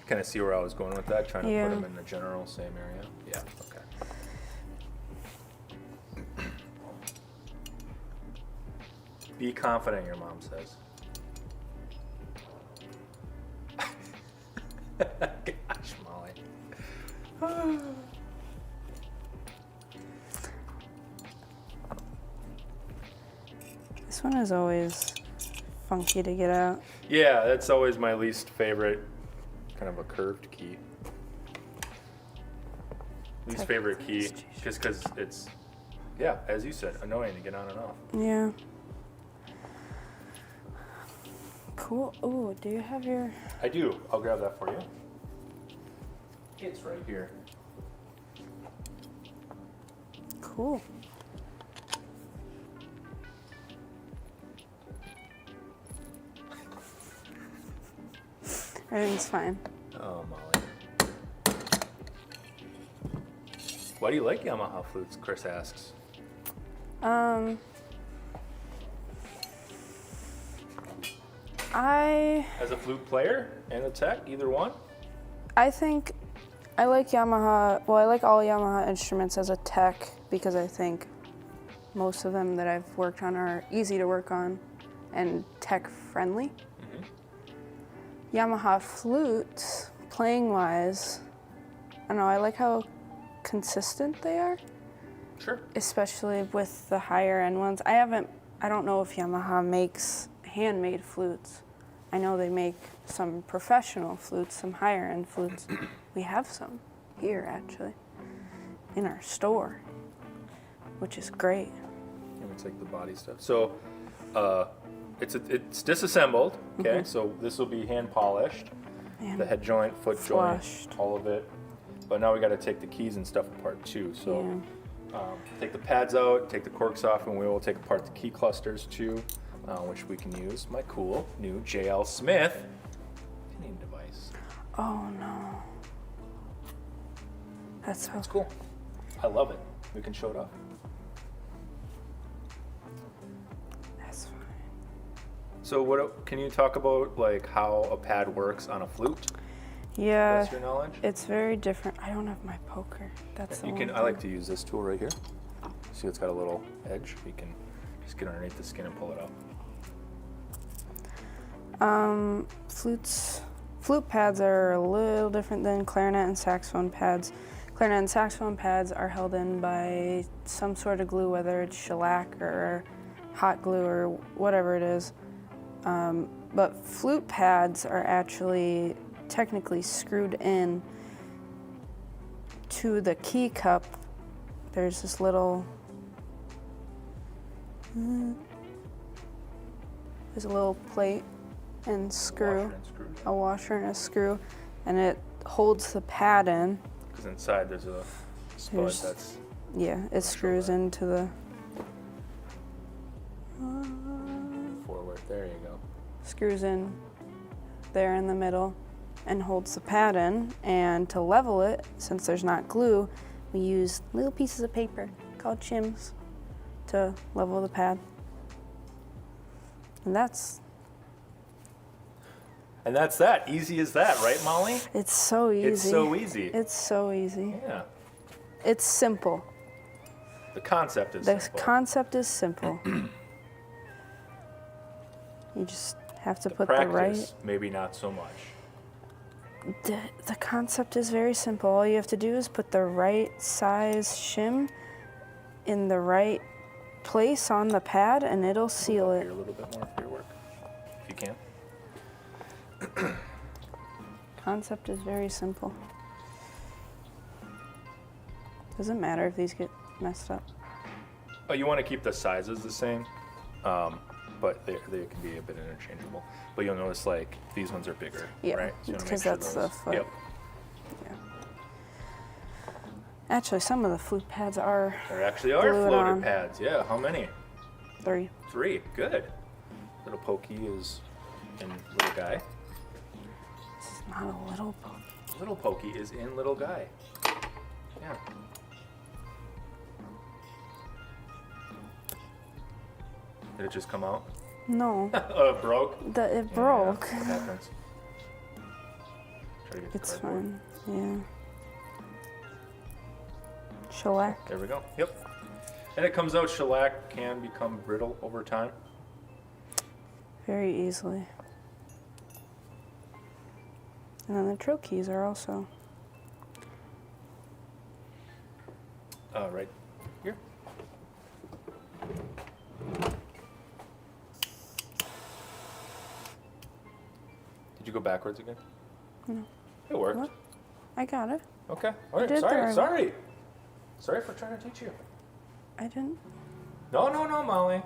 Kind of see where I was going with that, trying to Yeah. put them in the general same area. Yeah, okay. Be confident, your mom says. Gosh, Molly. This one is always funky to get out. Yeah, that's always my least favorite, kind of a curved key. Least favorite key, just because it's, yeah, as you said, annoying to get on and off. Yeah. Cool. Ooh, do you have your... I do. I'll grab that for you. It's right here. Cool. Everything's fine. Oh, Molly. Why do you like Yamaha flutes? Chris asks. As a flute player and a tech, either one? I think I like Yamaha. Well, I like all Yamaha instruments as a tech because I think most of them that I've worked on are easy to work on and tech friendly. Mm-hmm. Yamaha flutes, playing wise, I don't know, I like how consistent they are. Sure. Especially with the higher end ones. I don't know if Yamaha makes handmade flutes. I know they make some professional flutes, some higher end flutes. We have some here actually in our store, which is great. Let me take the body stuff. So it's disassembled, okay? Mm-hmm. So this will be hand polished. And the head joint, foot flushed. joint, all of it. But now we got to take the keys and stuff apart too. So take the pads out, take the corks off, and we will take apart the key clusters too, which we can use my cool new JL Smith pinning device. Oh no. That's cool. I love it. We can show it off. That's fine. So what can you talk about, like how a pad works on a flute? Yeah. That's your knowledge? It's very different. I don't have my poker. That's the one I like to use this tool right here. See, it's got a little edge. You can just get underneath the skin and pull it out. Flute pads are a little different than clarinet and saxophone pads. Clarinet and saxophone pads are held in by some sort of glue, whether it's shellac or hot glue or whatever it is. But flute pads are actually technically screwed in to the key cup, there's this little, there's a little plate and screw, a washer and a screw, and it holds the pad in. Because inside there's a spud that's... Yeah, it screws into the... forward, there you go. Screws in there in the middle and holds the pad in. And to level it, since there's not glue, we use little pieces of paper called shims to level the pad. And that's that. Easy as that, right, Molly? It's so easy. It's so easy. It's so easy. Yeah. It's simple. The concept is The simple. concept is simple. You just have to put Practice, the right... maybe not so much. The concept is very simple. All you have to do is put the right size shim in the right place on the pad, and it'll seal it. Here a little bit more for your work, if you can. Concept is very simple. Doesn't matter if these get messed up. Oh, you want to keep the sizes the same, but they can be a bit interchangeable. But you'll notice, like, these ones are bigger, Yeah, right? So you wanna because make sure that's those- the foot. Yep. Yeah. Actually, some of the flute pads are There actually are Glue it floater on. pads. Yeah, how many? 3. 3. Good. Little pokey is in little guy. This is not a little boat. Little pokey is in little guy. Yeah. Did it just come out? No, Oh, it broke? it broke. Yeah, what happens? Try to get the It's cardboard. fine. Yeah. Shellac. There we go. Yep. And it comes out, shellac can become brittle over time. Very easily. And then the trail keys are also. Right here. Did you go backwards again? No. It worked. What? I got it. Okay. All right. did the Sorry. right Sorry. Sorry for trying to teach you. I didn't. No, Molly.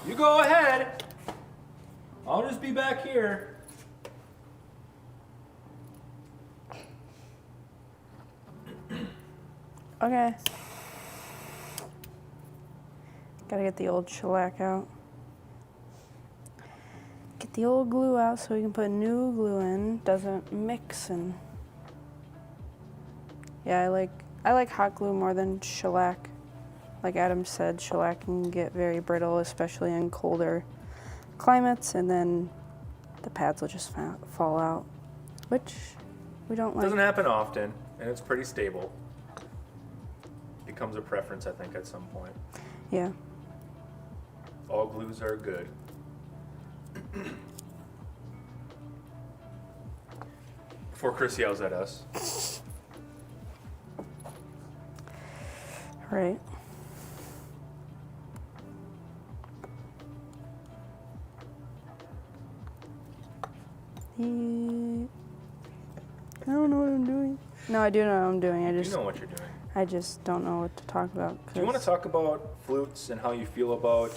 You go ahead. I'll just be back here. Okay. Gotta get the old shellac out. Get the old glue out so we can put new glue in. Doesn't mix and. Yeah, I like hot glue more than shellac. Like Adam said, shellac can get very brittle, especially in colder climates, and then the pads will just fall out, which we don't like. Doesn't happen often, and it's pretty stable. Becomes a preference, I think, at some point. Yeah. All glues are good. Before Chris yells at us. Right. I don't know what I'm doing. No, I do know what I'm doing. You know what you're doing. I just don't know what to talk about. Do you want to talk about flutes and how you feel about,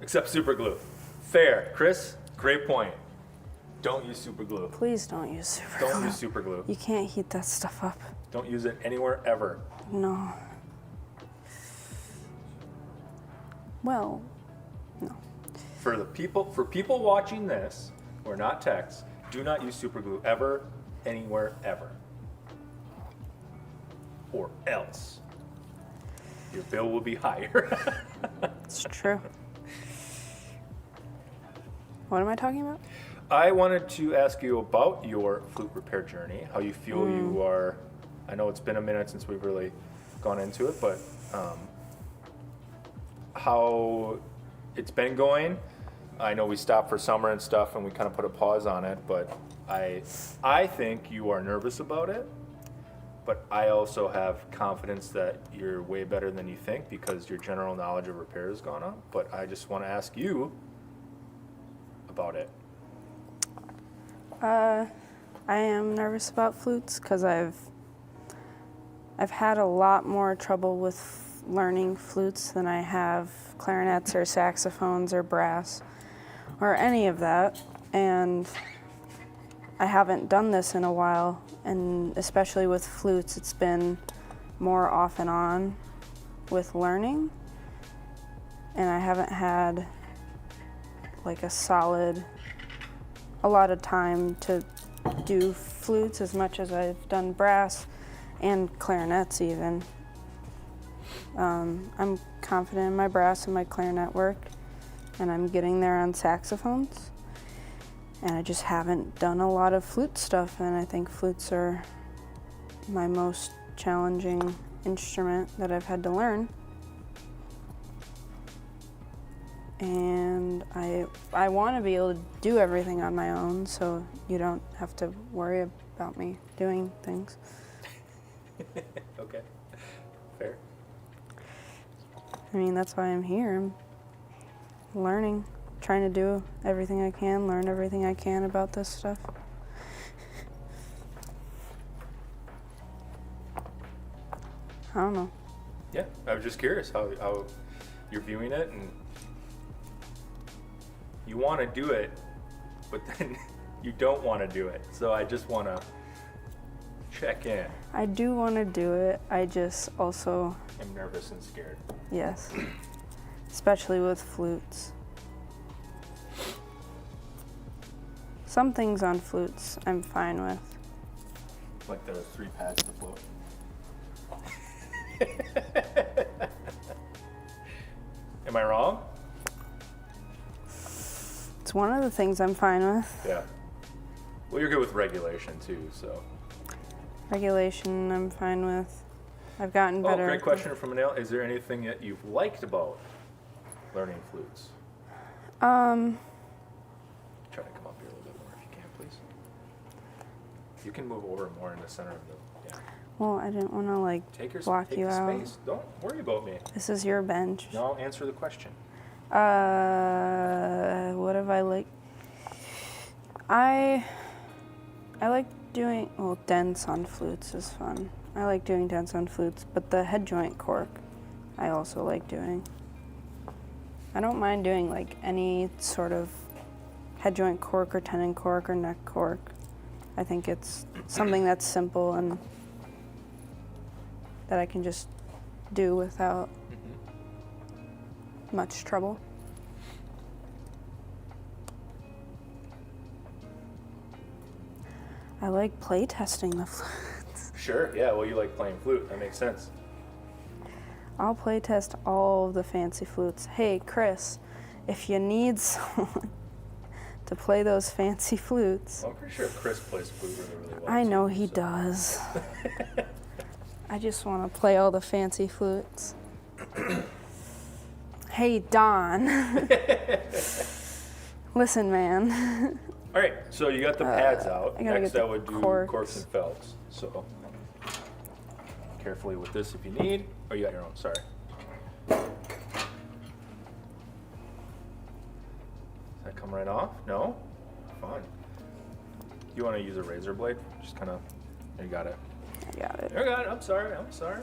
except super glue? Fair. Chris, great point. Don't use super glue. Please don't use super glue. Don't use super glue. You can't heat that stuff up. Don't use it anywhere ever. No. Well, no. For people watching this, who are not techs, do not use super glue ever, anywhere, ever. Or else your bill will be higher. It's true. What am I talking about? I wanted to ask you about your flute repair journey, how you feel you are. I know it's been a minute since we've really gone into it, but how it's been going. I know we stopped for summer and stuff and we kind of put a pause on it, but I think you are nervous about it, but I also have confidence that you're way better than you think because your general knowledge of repair has gone up. But I just want to ask you about it. I am nervous about flutes because I've I've had a lot more trouble with learning flutes than I have clarinets or saxophones or brass or any of that. And I haven't done this in a while, and especially with flutes, it's been more off and on with learning. And I haven't had like a lot of time to do flutes as much as I've done brass and clarinets even. I'm confident in my brass and my clarinet work, and I'm getting there on saxophones. And I just haven't done a lot of flute stuff, and I think flutes are my most challenging instrument that I've had to learn. And I want to be able to do everything on my own, so you don't have to worry about me doing things. Okay, fair. I mean, that's why I'm here. I'm learning, trying to do everything I can, learn everything I can about this stuff. I don't know. Yeah, I was just curious how you're viewing it, and you want to do it, but then you don't want to do it. So I just want to check in. I do want to do it. I just also... I'm nervous and scared. Yes. Especially with flutes. Some things on flutes I'm fine with. Like the 3 pads to float. Am I wrong? It's one of the things I'm fine with. Yeah. Well, you're good with regulation too, so. Regulation I'm fine with. I've gotten better. Oh, great question from Manel. Is there anything that you've liked about learning flutes? Try to come up here a little bit more if you can, please. You can move over more in the center of the, yeah. Well, I didn't want to like block you out. Space. Don't worry about me. This is your bench. No, I'll answer the question. What have I liked? I like doing, well, dents on flutes is fun. I like doing dents on flutes, but the head joint cork I also like doing. I don't mind doing like any sort of head joint cork or tenon cork or neck cork. I think it's something that's simple and that I can just do without much trouble. I like play testing the flutes. Sure, yeah, well, you like playing flute. That makes sense. I'll play test all of the fancy flutes. Hey, Chris, if you need someone to play those fancy flutes. Well, I'm pretty sure Chris plays flute really well. I know he does. I just want to play all the fancy flutes. Hey, Don. Listen, man. All right, so you got the pads out. I gotta Next, get I the would do corks. corks and felts. So carefully with this if you need. Oh, you got your own. Sorry. Does that come right off? No? Fun. You want to use a razor blade? Just kind of. You got it. I got it. You got it. I'm sorry. I'm sorry.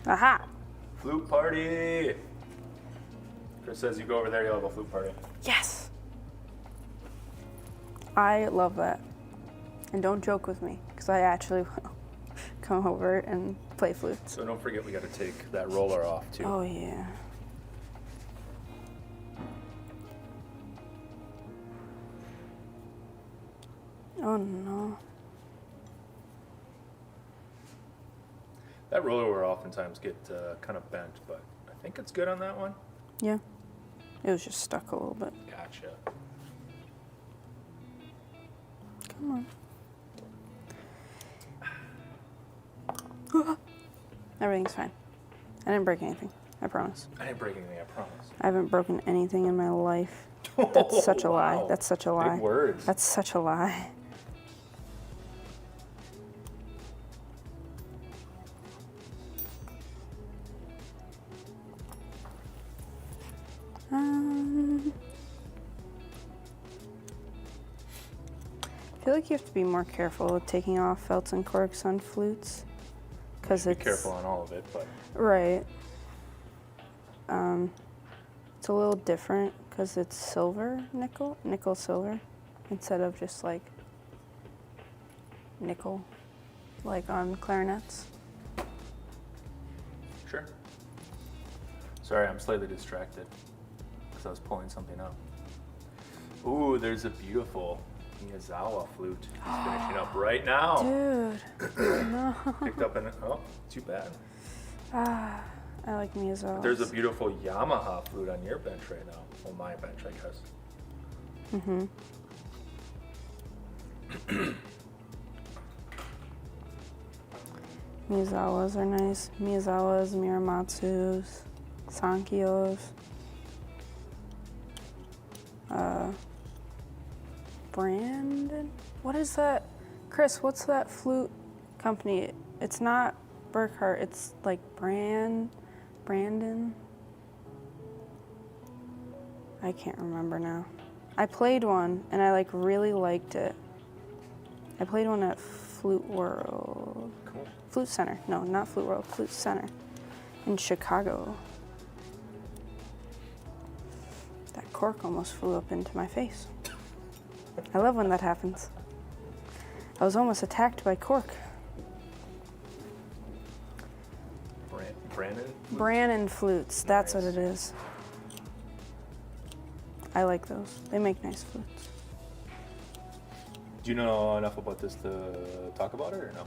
Aha! Flute party. Chris says you go over there, you'll have a flute party. Yes! I love that. And don't joke with me, because I actually will come over and play flutes. So don't forget we got to take that roller off too. Oh, yeah. Oh, no. That roller will oftentimes get kind of bent, but I think it's good on that one. Yeah. It was just stuck a little bit. Gotcha. Come on. Everything's fine. I didn't break anything. I promise. I didn't break anything, I promise. I haven't broken anything in my life. That's such a lie. Wow. That's such a lie. Big words. That's such a lie. feel like you have to be more careful with taking off felts and corks on flutes. Because it's... Be careful on all of it, but... Right. It's a little different because it's silver nickel, nickel silver, instead of just like nickel, like on clarinets. Sure. Sorry, I'm slightly distracted because I was pulling something up. Ooh, there's a beautiful Miyazawa flute. It's finishing up right now. Dude, no. Picked up in, oh, too bad. Ah, I like Miyazawa. There's a beautiful Yamaha flute on your bench right now. Well, my bench, I guess. Miyazawas are nice. Miyazawas, Miramatsus, Sankyos. Brandon? What is that? Chris, what's that flute company? It's not Burkhart, it's like Brandon? I can't remember now. I played one and I like really liked it. I played one at Flute World. Cool. Flute Center. No, not Flute World, Flute Center in Chicago. That cork almost flew up into my face. I love when that happens. I was almost attacked by cork. Brandon? Brannon flutes, that's what it is. I like those. They make nice flutes. Do you know enough about this to talk about it or no?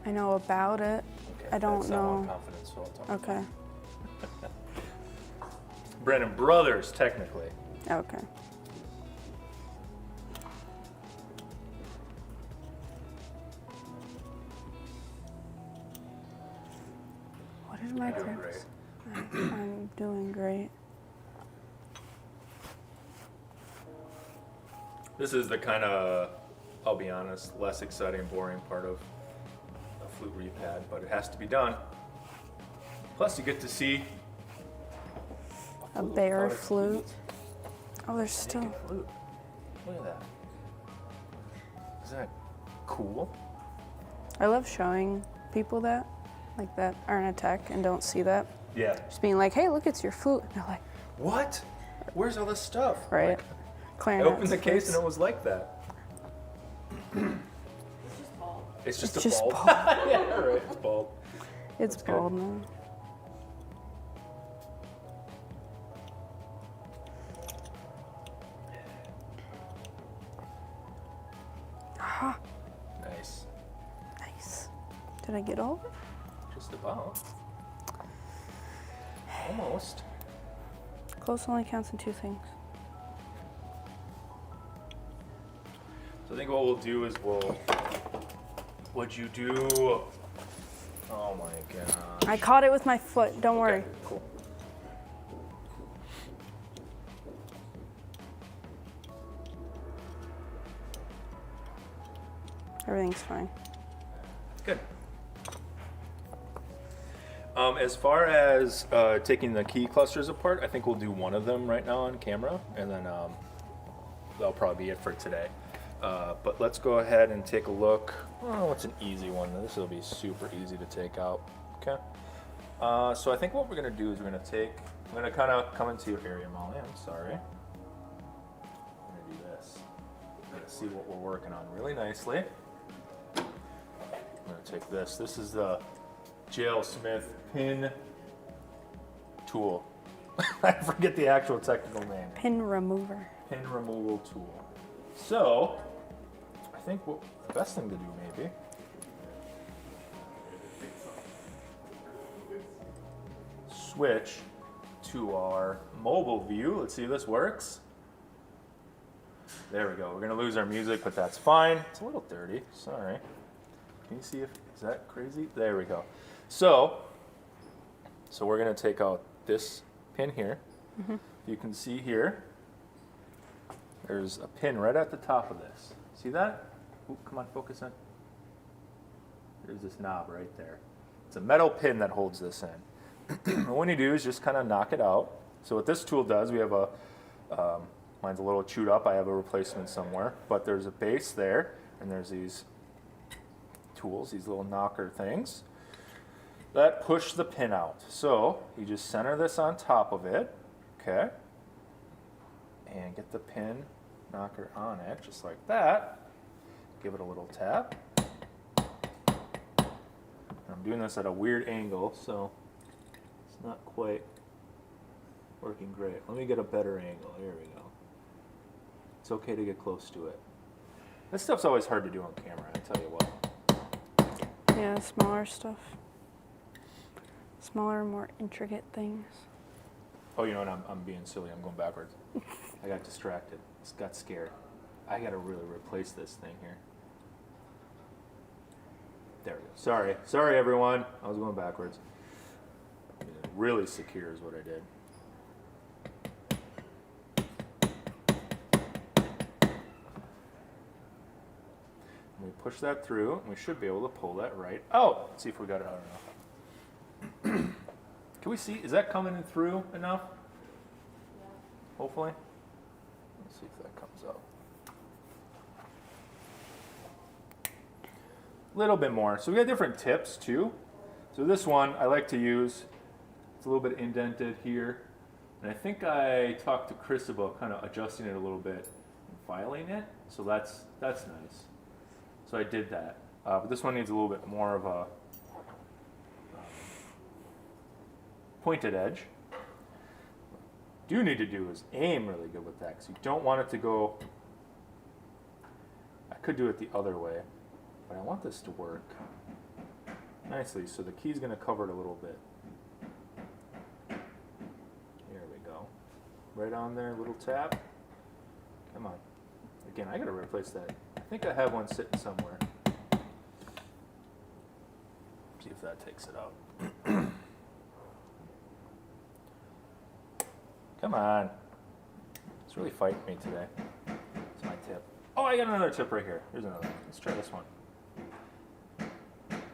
I know about it. Okay, I don't that's know. Not confidence, so I'll talk about Okay. it. Brennan Brothers, technically. Okay. What is my You're doing purpose? I'm doing great. This is the kind of, I'll be honest, less exciting, boring part of a flute repad, but it has to be done. Plus, you get to see A bear flute. Oh, there's still. naked flute. Look at that. Isn't that cool? I love showing people that, like that aren't a tech and don't see that. Yeah. Just being like, hey, look, it's your flute. And they're like, What? Where's all this stuff? right. Like, I Clarinets, opened the case flutes. and it was like that. It's just It's a just bald. bald. Yeah, right. It's bald. It's That's good. bald now. Aha, Nice. nice. Did I get all of it? Just about. Almost. Close only counts in two things. So I think what we'll do is what'd you do? Oh my god. I caught it with my foot. Don't worry. Okay, cool. Everything's fine. Good. As far as taking the key clusters apart, I think we'll do one of them right now on camera, and then that'll probably be it for today. But let's go ahead and take a look. Oh, what's an easy one? This will be super easy to take out. Okay. So I think what we're gonna do is I'm gonna kind of come into your area, Molly. I'm sorry. I'm gonna do this. I'm gonna see what we're working on really nicely. I'm gonna take this. This is the J.L. Smith pin tool. I forget the actual technical name. Pin remover. Pin removal tool. So, I think what the best thing to do maybe switch to our mobile view. Let's see if this works. There we go. We're gonna lose our music, but that's fine. It's a little dirty. Sorry. Can you see if is that crazy? There we go. So we're gonna take out this pin here. Mm-hmm. You can see here. There's a pin right at the top of this. See that? Ooh, come on, focus in. There's this knob right there. It's a metal pin that holds this in. And what you do is just kind of knock it out. So what this tool does, we have a Mine's a little chewed up. I have a replacement somewhere. But there's a base there, and there's these tools, these little knocker things that push the pin out. So you just center this on top of it, okay? And get the pin knocker on it, just like that. Give it a little tap. I'm doing this at a weird angle, so it's not quite working great. Let me get a better angle. Here we go. It's okay to get close to it. This stuff's always hard to do on camera, I tell you what. Yeah, smaller stuff. Smaller, more intricate things. Oh, you know what? I'm being silly. I'm going backwards. I got distracted. Got scared. I got to really replace this thing here. There we go. Sorry everyone. I was going backwards. Really secure is what I did. And we push that through, and we should be able to pull that right out. Let's see if we got it out enough. Can we see? Is that coming in through enough? Yeah. Hopefully. Let's see if that comes out. A little bit more. So we got different tips too. So this one I like to use. It's a little bit indented here. And I think I talked to Chris about kind of adjusting it a little bit and filing it. So that's nice. So I did that. But this one needs a little bit more of a pointed edge. What you do need to do is aim really good with that, because you don't want it to go. I could do it the other way, but I want this to work nicely, so the key's going to cover it a little bit. Here we go. Right on there, little tap. Come on. Again, I got to replace that. I think I have one sitting somewhere. See if that takes it out. Come on. It's really fighting me today. That's my tip. Oh, I got another tip right here. Here's another one. Let's try this one.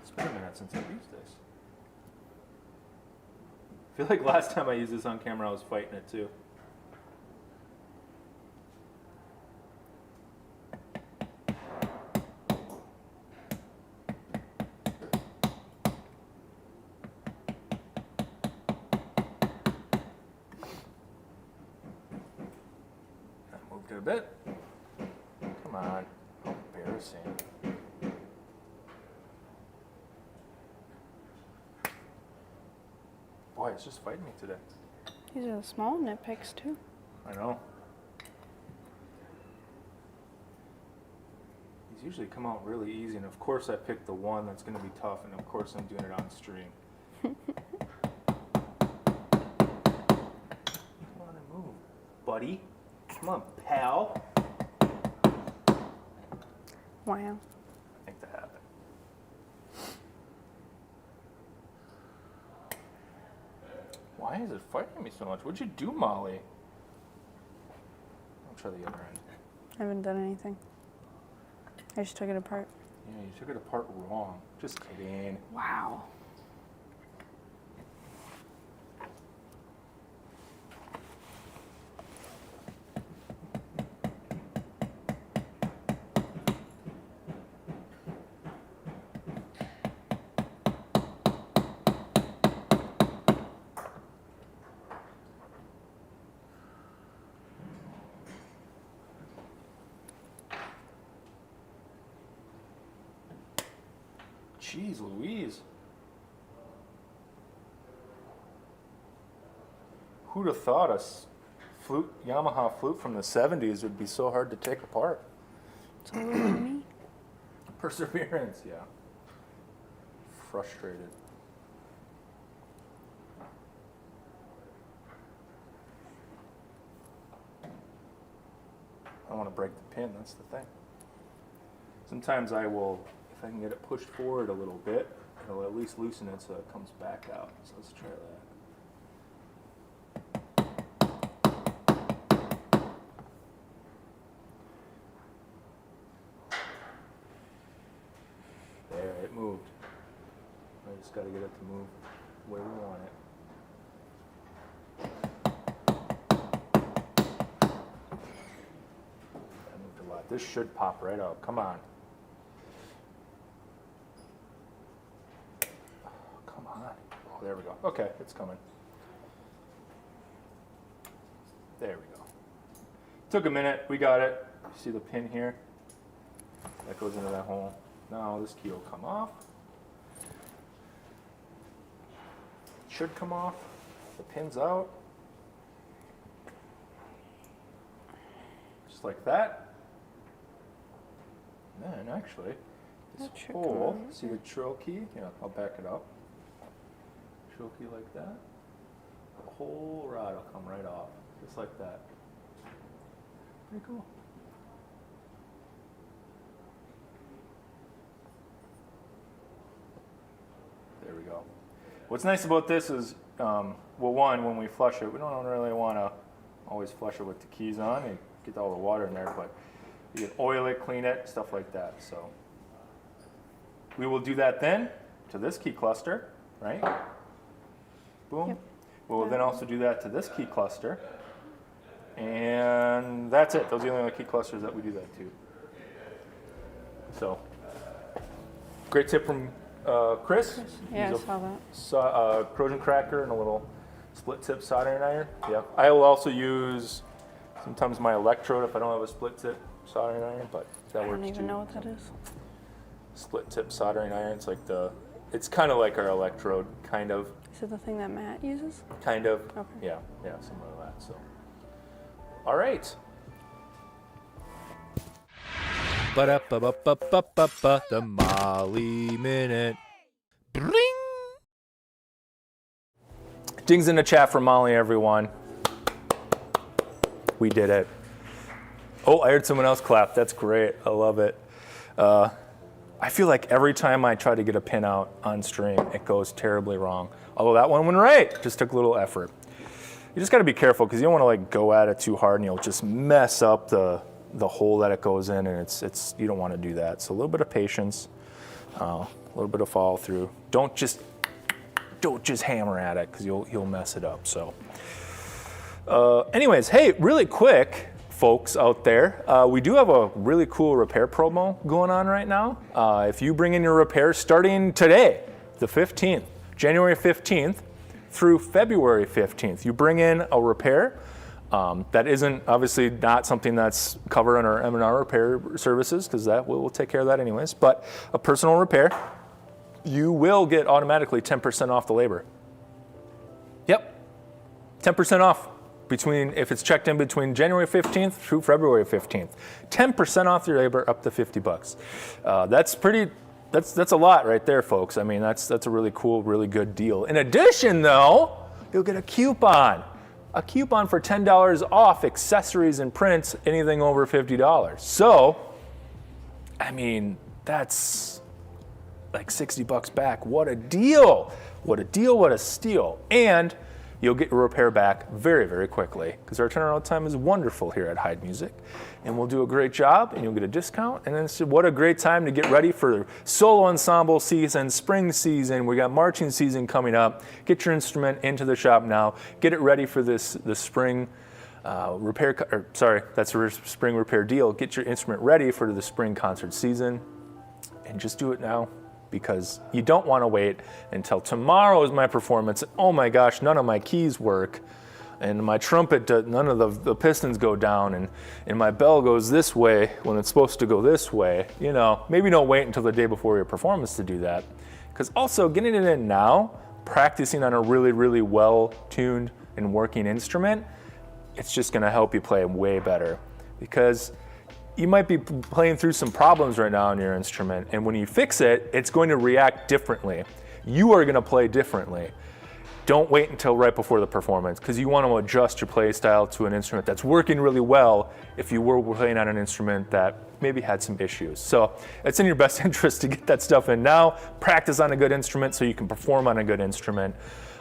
It's been a minute since I've used this. I feel like last time I used this on camera, I was fighting it too. A bit. Come on. How embarrassing. Boy, it's just fighting me today. These are the small nitpicks too. I know. These usually come out really easy, and of course I picked the one that's going to be tough, and of course I'm doing it on stream. Come on and move, buddy. Come on, pal. Wow. I think that happened. Why is it fighting me so much? What'd you do, Molly? I'll try the other end. I haven't done anything. I just took it apart. Yeah, you took it apart wrong. Just kidding. Wow. Jeez Louise. Who'd have thought a flute, Yamaha flute from the 70s would be so hard to take apart? It's all over me. Perseverance, yeah. Frustrated. I don't want to break the pin, that's the thing. Sometimes I will, if I can get it pushed forward a little bit, it'll at least loosen it so it comes back out. So let's try that. There, it moved. I just got to get it to move where we want it. this should pop right out. Come on. Oh, come on. Oh, there we go. Okay, it's coming. There we go. Took a minute. We got it. See the pin here? That goes into that hole. Now this key will come off. Should come off. The pin's out. Just like that. And then actually, this hole, see the drill key? Yeah, I'll back it up. Drill key like that. The whole rod will come right off, just like that. Pretty cool. There we go. What's nice about this is, well, one, when we flush it, we don't really want to always flush it with the keys on and get all the water in there, but you can oil it, clean it, stuff like that. So we will do that then to this key cluster, right? Boom. Yep. We will then also do that to this key cluster. And that's it. Those are the only key clusters that we do that to. So, great tip from Chris. Yeah, I saw that. Corrosion cracker and a little split tip soldering iron. Yeah. I will also use sometimes my electrode if I don't have a split tip soldering iron, but that works too. I don't even know what that is. Split tip soldering iron. It's like it's kind of like our electrode, kind of. Is it the thing that Matt uses? Kind of. Okay. Yeah, similar to that. So, all right. Ba-da-ba-ba-ba-ba-ba, the Molly Minute. Bring. Dings in the chat for Molly, everyone. We did it. Oh, I heard someone else clap. That's great. I love it. I feel like every time I try to get a pin out on stream, it goes terribly wrong. Although that one went right. Just took a little effort. You just got to be careful because you don't want to like go at it too hard and you'll just mess up the hole that it goes in, and it's you don't want to do that. So a little bit of patience, a little bit of follow through. Don't just hammer at it because you'll mess it up. So, anyways, hey, really quick, folks out there, we do have a really cool repair promo going on right now. If you bring in your repair starting today, the 15th, January 15th through February 15th, you bring in a repair. That isn't obviously not something that's covered on our M&R repair services because that we'll take care of that anyways. But a personal repair, you will get automatically 10% off the labor. Yep, 10% off if it's checked in between January 15th through February 15th. 10% off your labor up to $50. That's a lot right there, folks. I mean, that's a really cool, really good deal. In addition, though, you'll get a coupon. A coupon for $10 off accessories and prints, anything over $50. So, I mean, that's like $60 back. What a deal. What a deal, what a steal. And you'll get your repair back very, very quickly because our turnaround time is wonderful here at Heid Music. And we'll do a great job and you'll get a discount. And then what a great time to get ready for solo ensemble season, spring season. We got marching season coming up. Get your instrument into the shop now. Get it ready for the spring that's a spring repair deal. Get your instrument ready for the spring concert season and just do it now. Because you don't want to wait until tomorrow is my performance. Oh my gosh, none of my keys work. And my trumpet, none of the pistons go down. And my bell goes this way when it's supposed to go this way. You know, maybe don't wait until the day before your performance to do that. Because also getting it in now, practicing on a really, really well-tuned and working instrument, it's just going to help you play way better. Because you might be playing through some problems right now on your instrument, and when you fix it, it's going to react differently. You are going to play differently. Don't wait until right before the performance, because you want to adjust your play style to an instrument that's working really well if you were playing on an instrument that maybe had some issues. So it's in your best interest to get that stuff in now, practice on a good instrument so you can perform on a good instrument,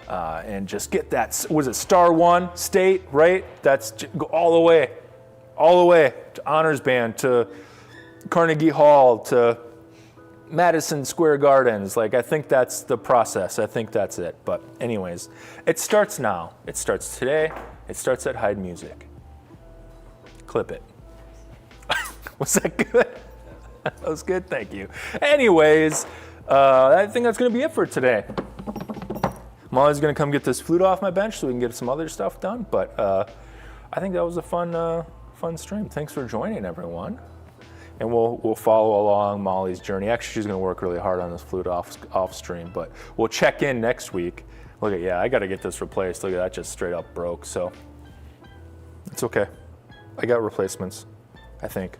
and just get that, was it star one, state, right? That's go all the way to Honors Band, to Carnegie Hall, to Madison Square Gardens. Like, I think that's the process. I think that's it. But anyways, it starts now. It starts today. It starts at Heid Music. Clip it. Was that good? That was good, thank you. Anyways, I think that's gonna be it for today. Molly's gonna come get this flute off my bench so we can get some other stuff done, but I think that was a fun stream. Thanks for joining, everyone. And we'll follow along Molly's journey. Actually, she's gonna work really hard on this flute off stream, but we'll check in next week. Look at, yeah, I gotta get this replaced. Look at that, just straight up broke, so it's okay. I got replacements, I think.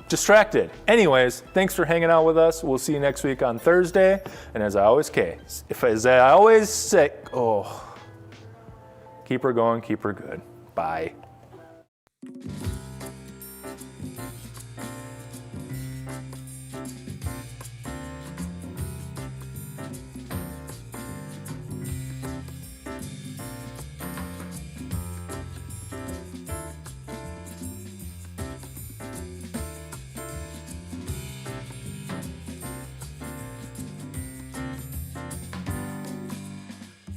Distracted. Anyways, thanks for hanging out with us. We'll see you next week on Thursday. And as I always say, oh, keep her going, keep her good. Bye.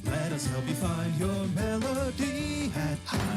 Let us help you find your melody at Heid.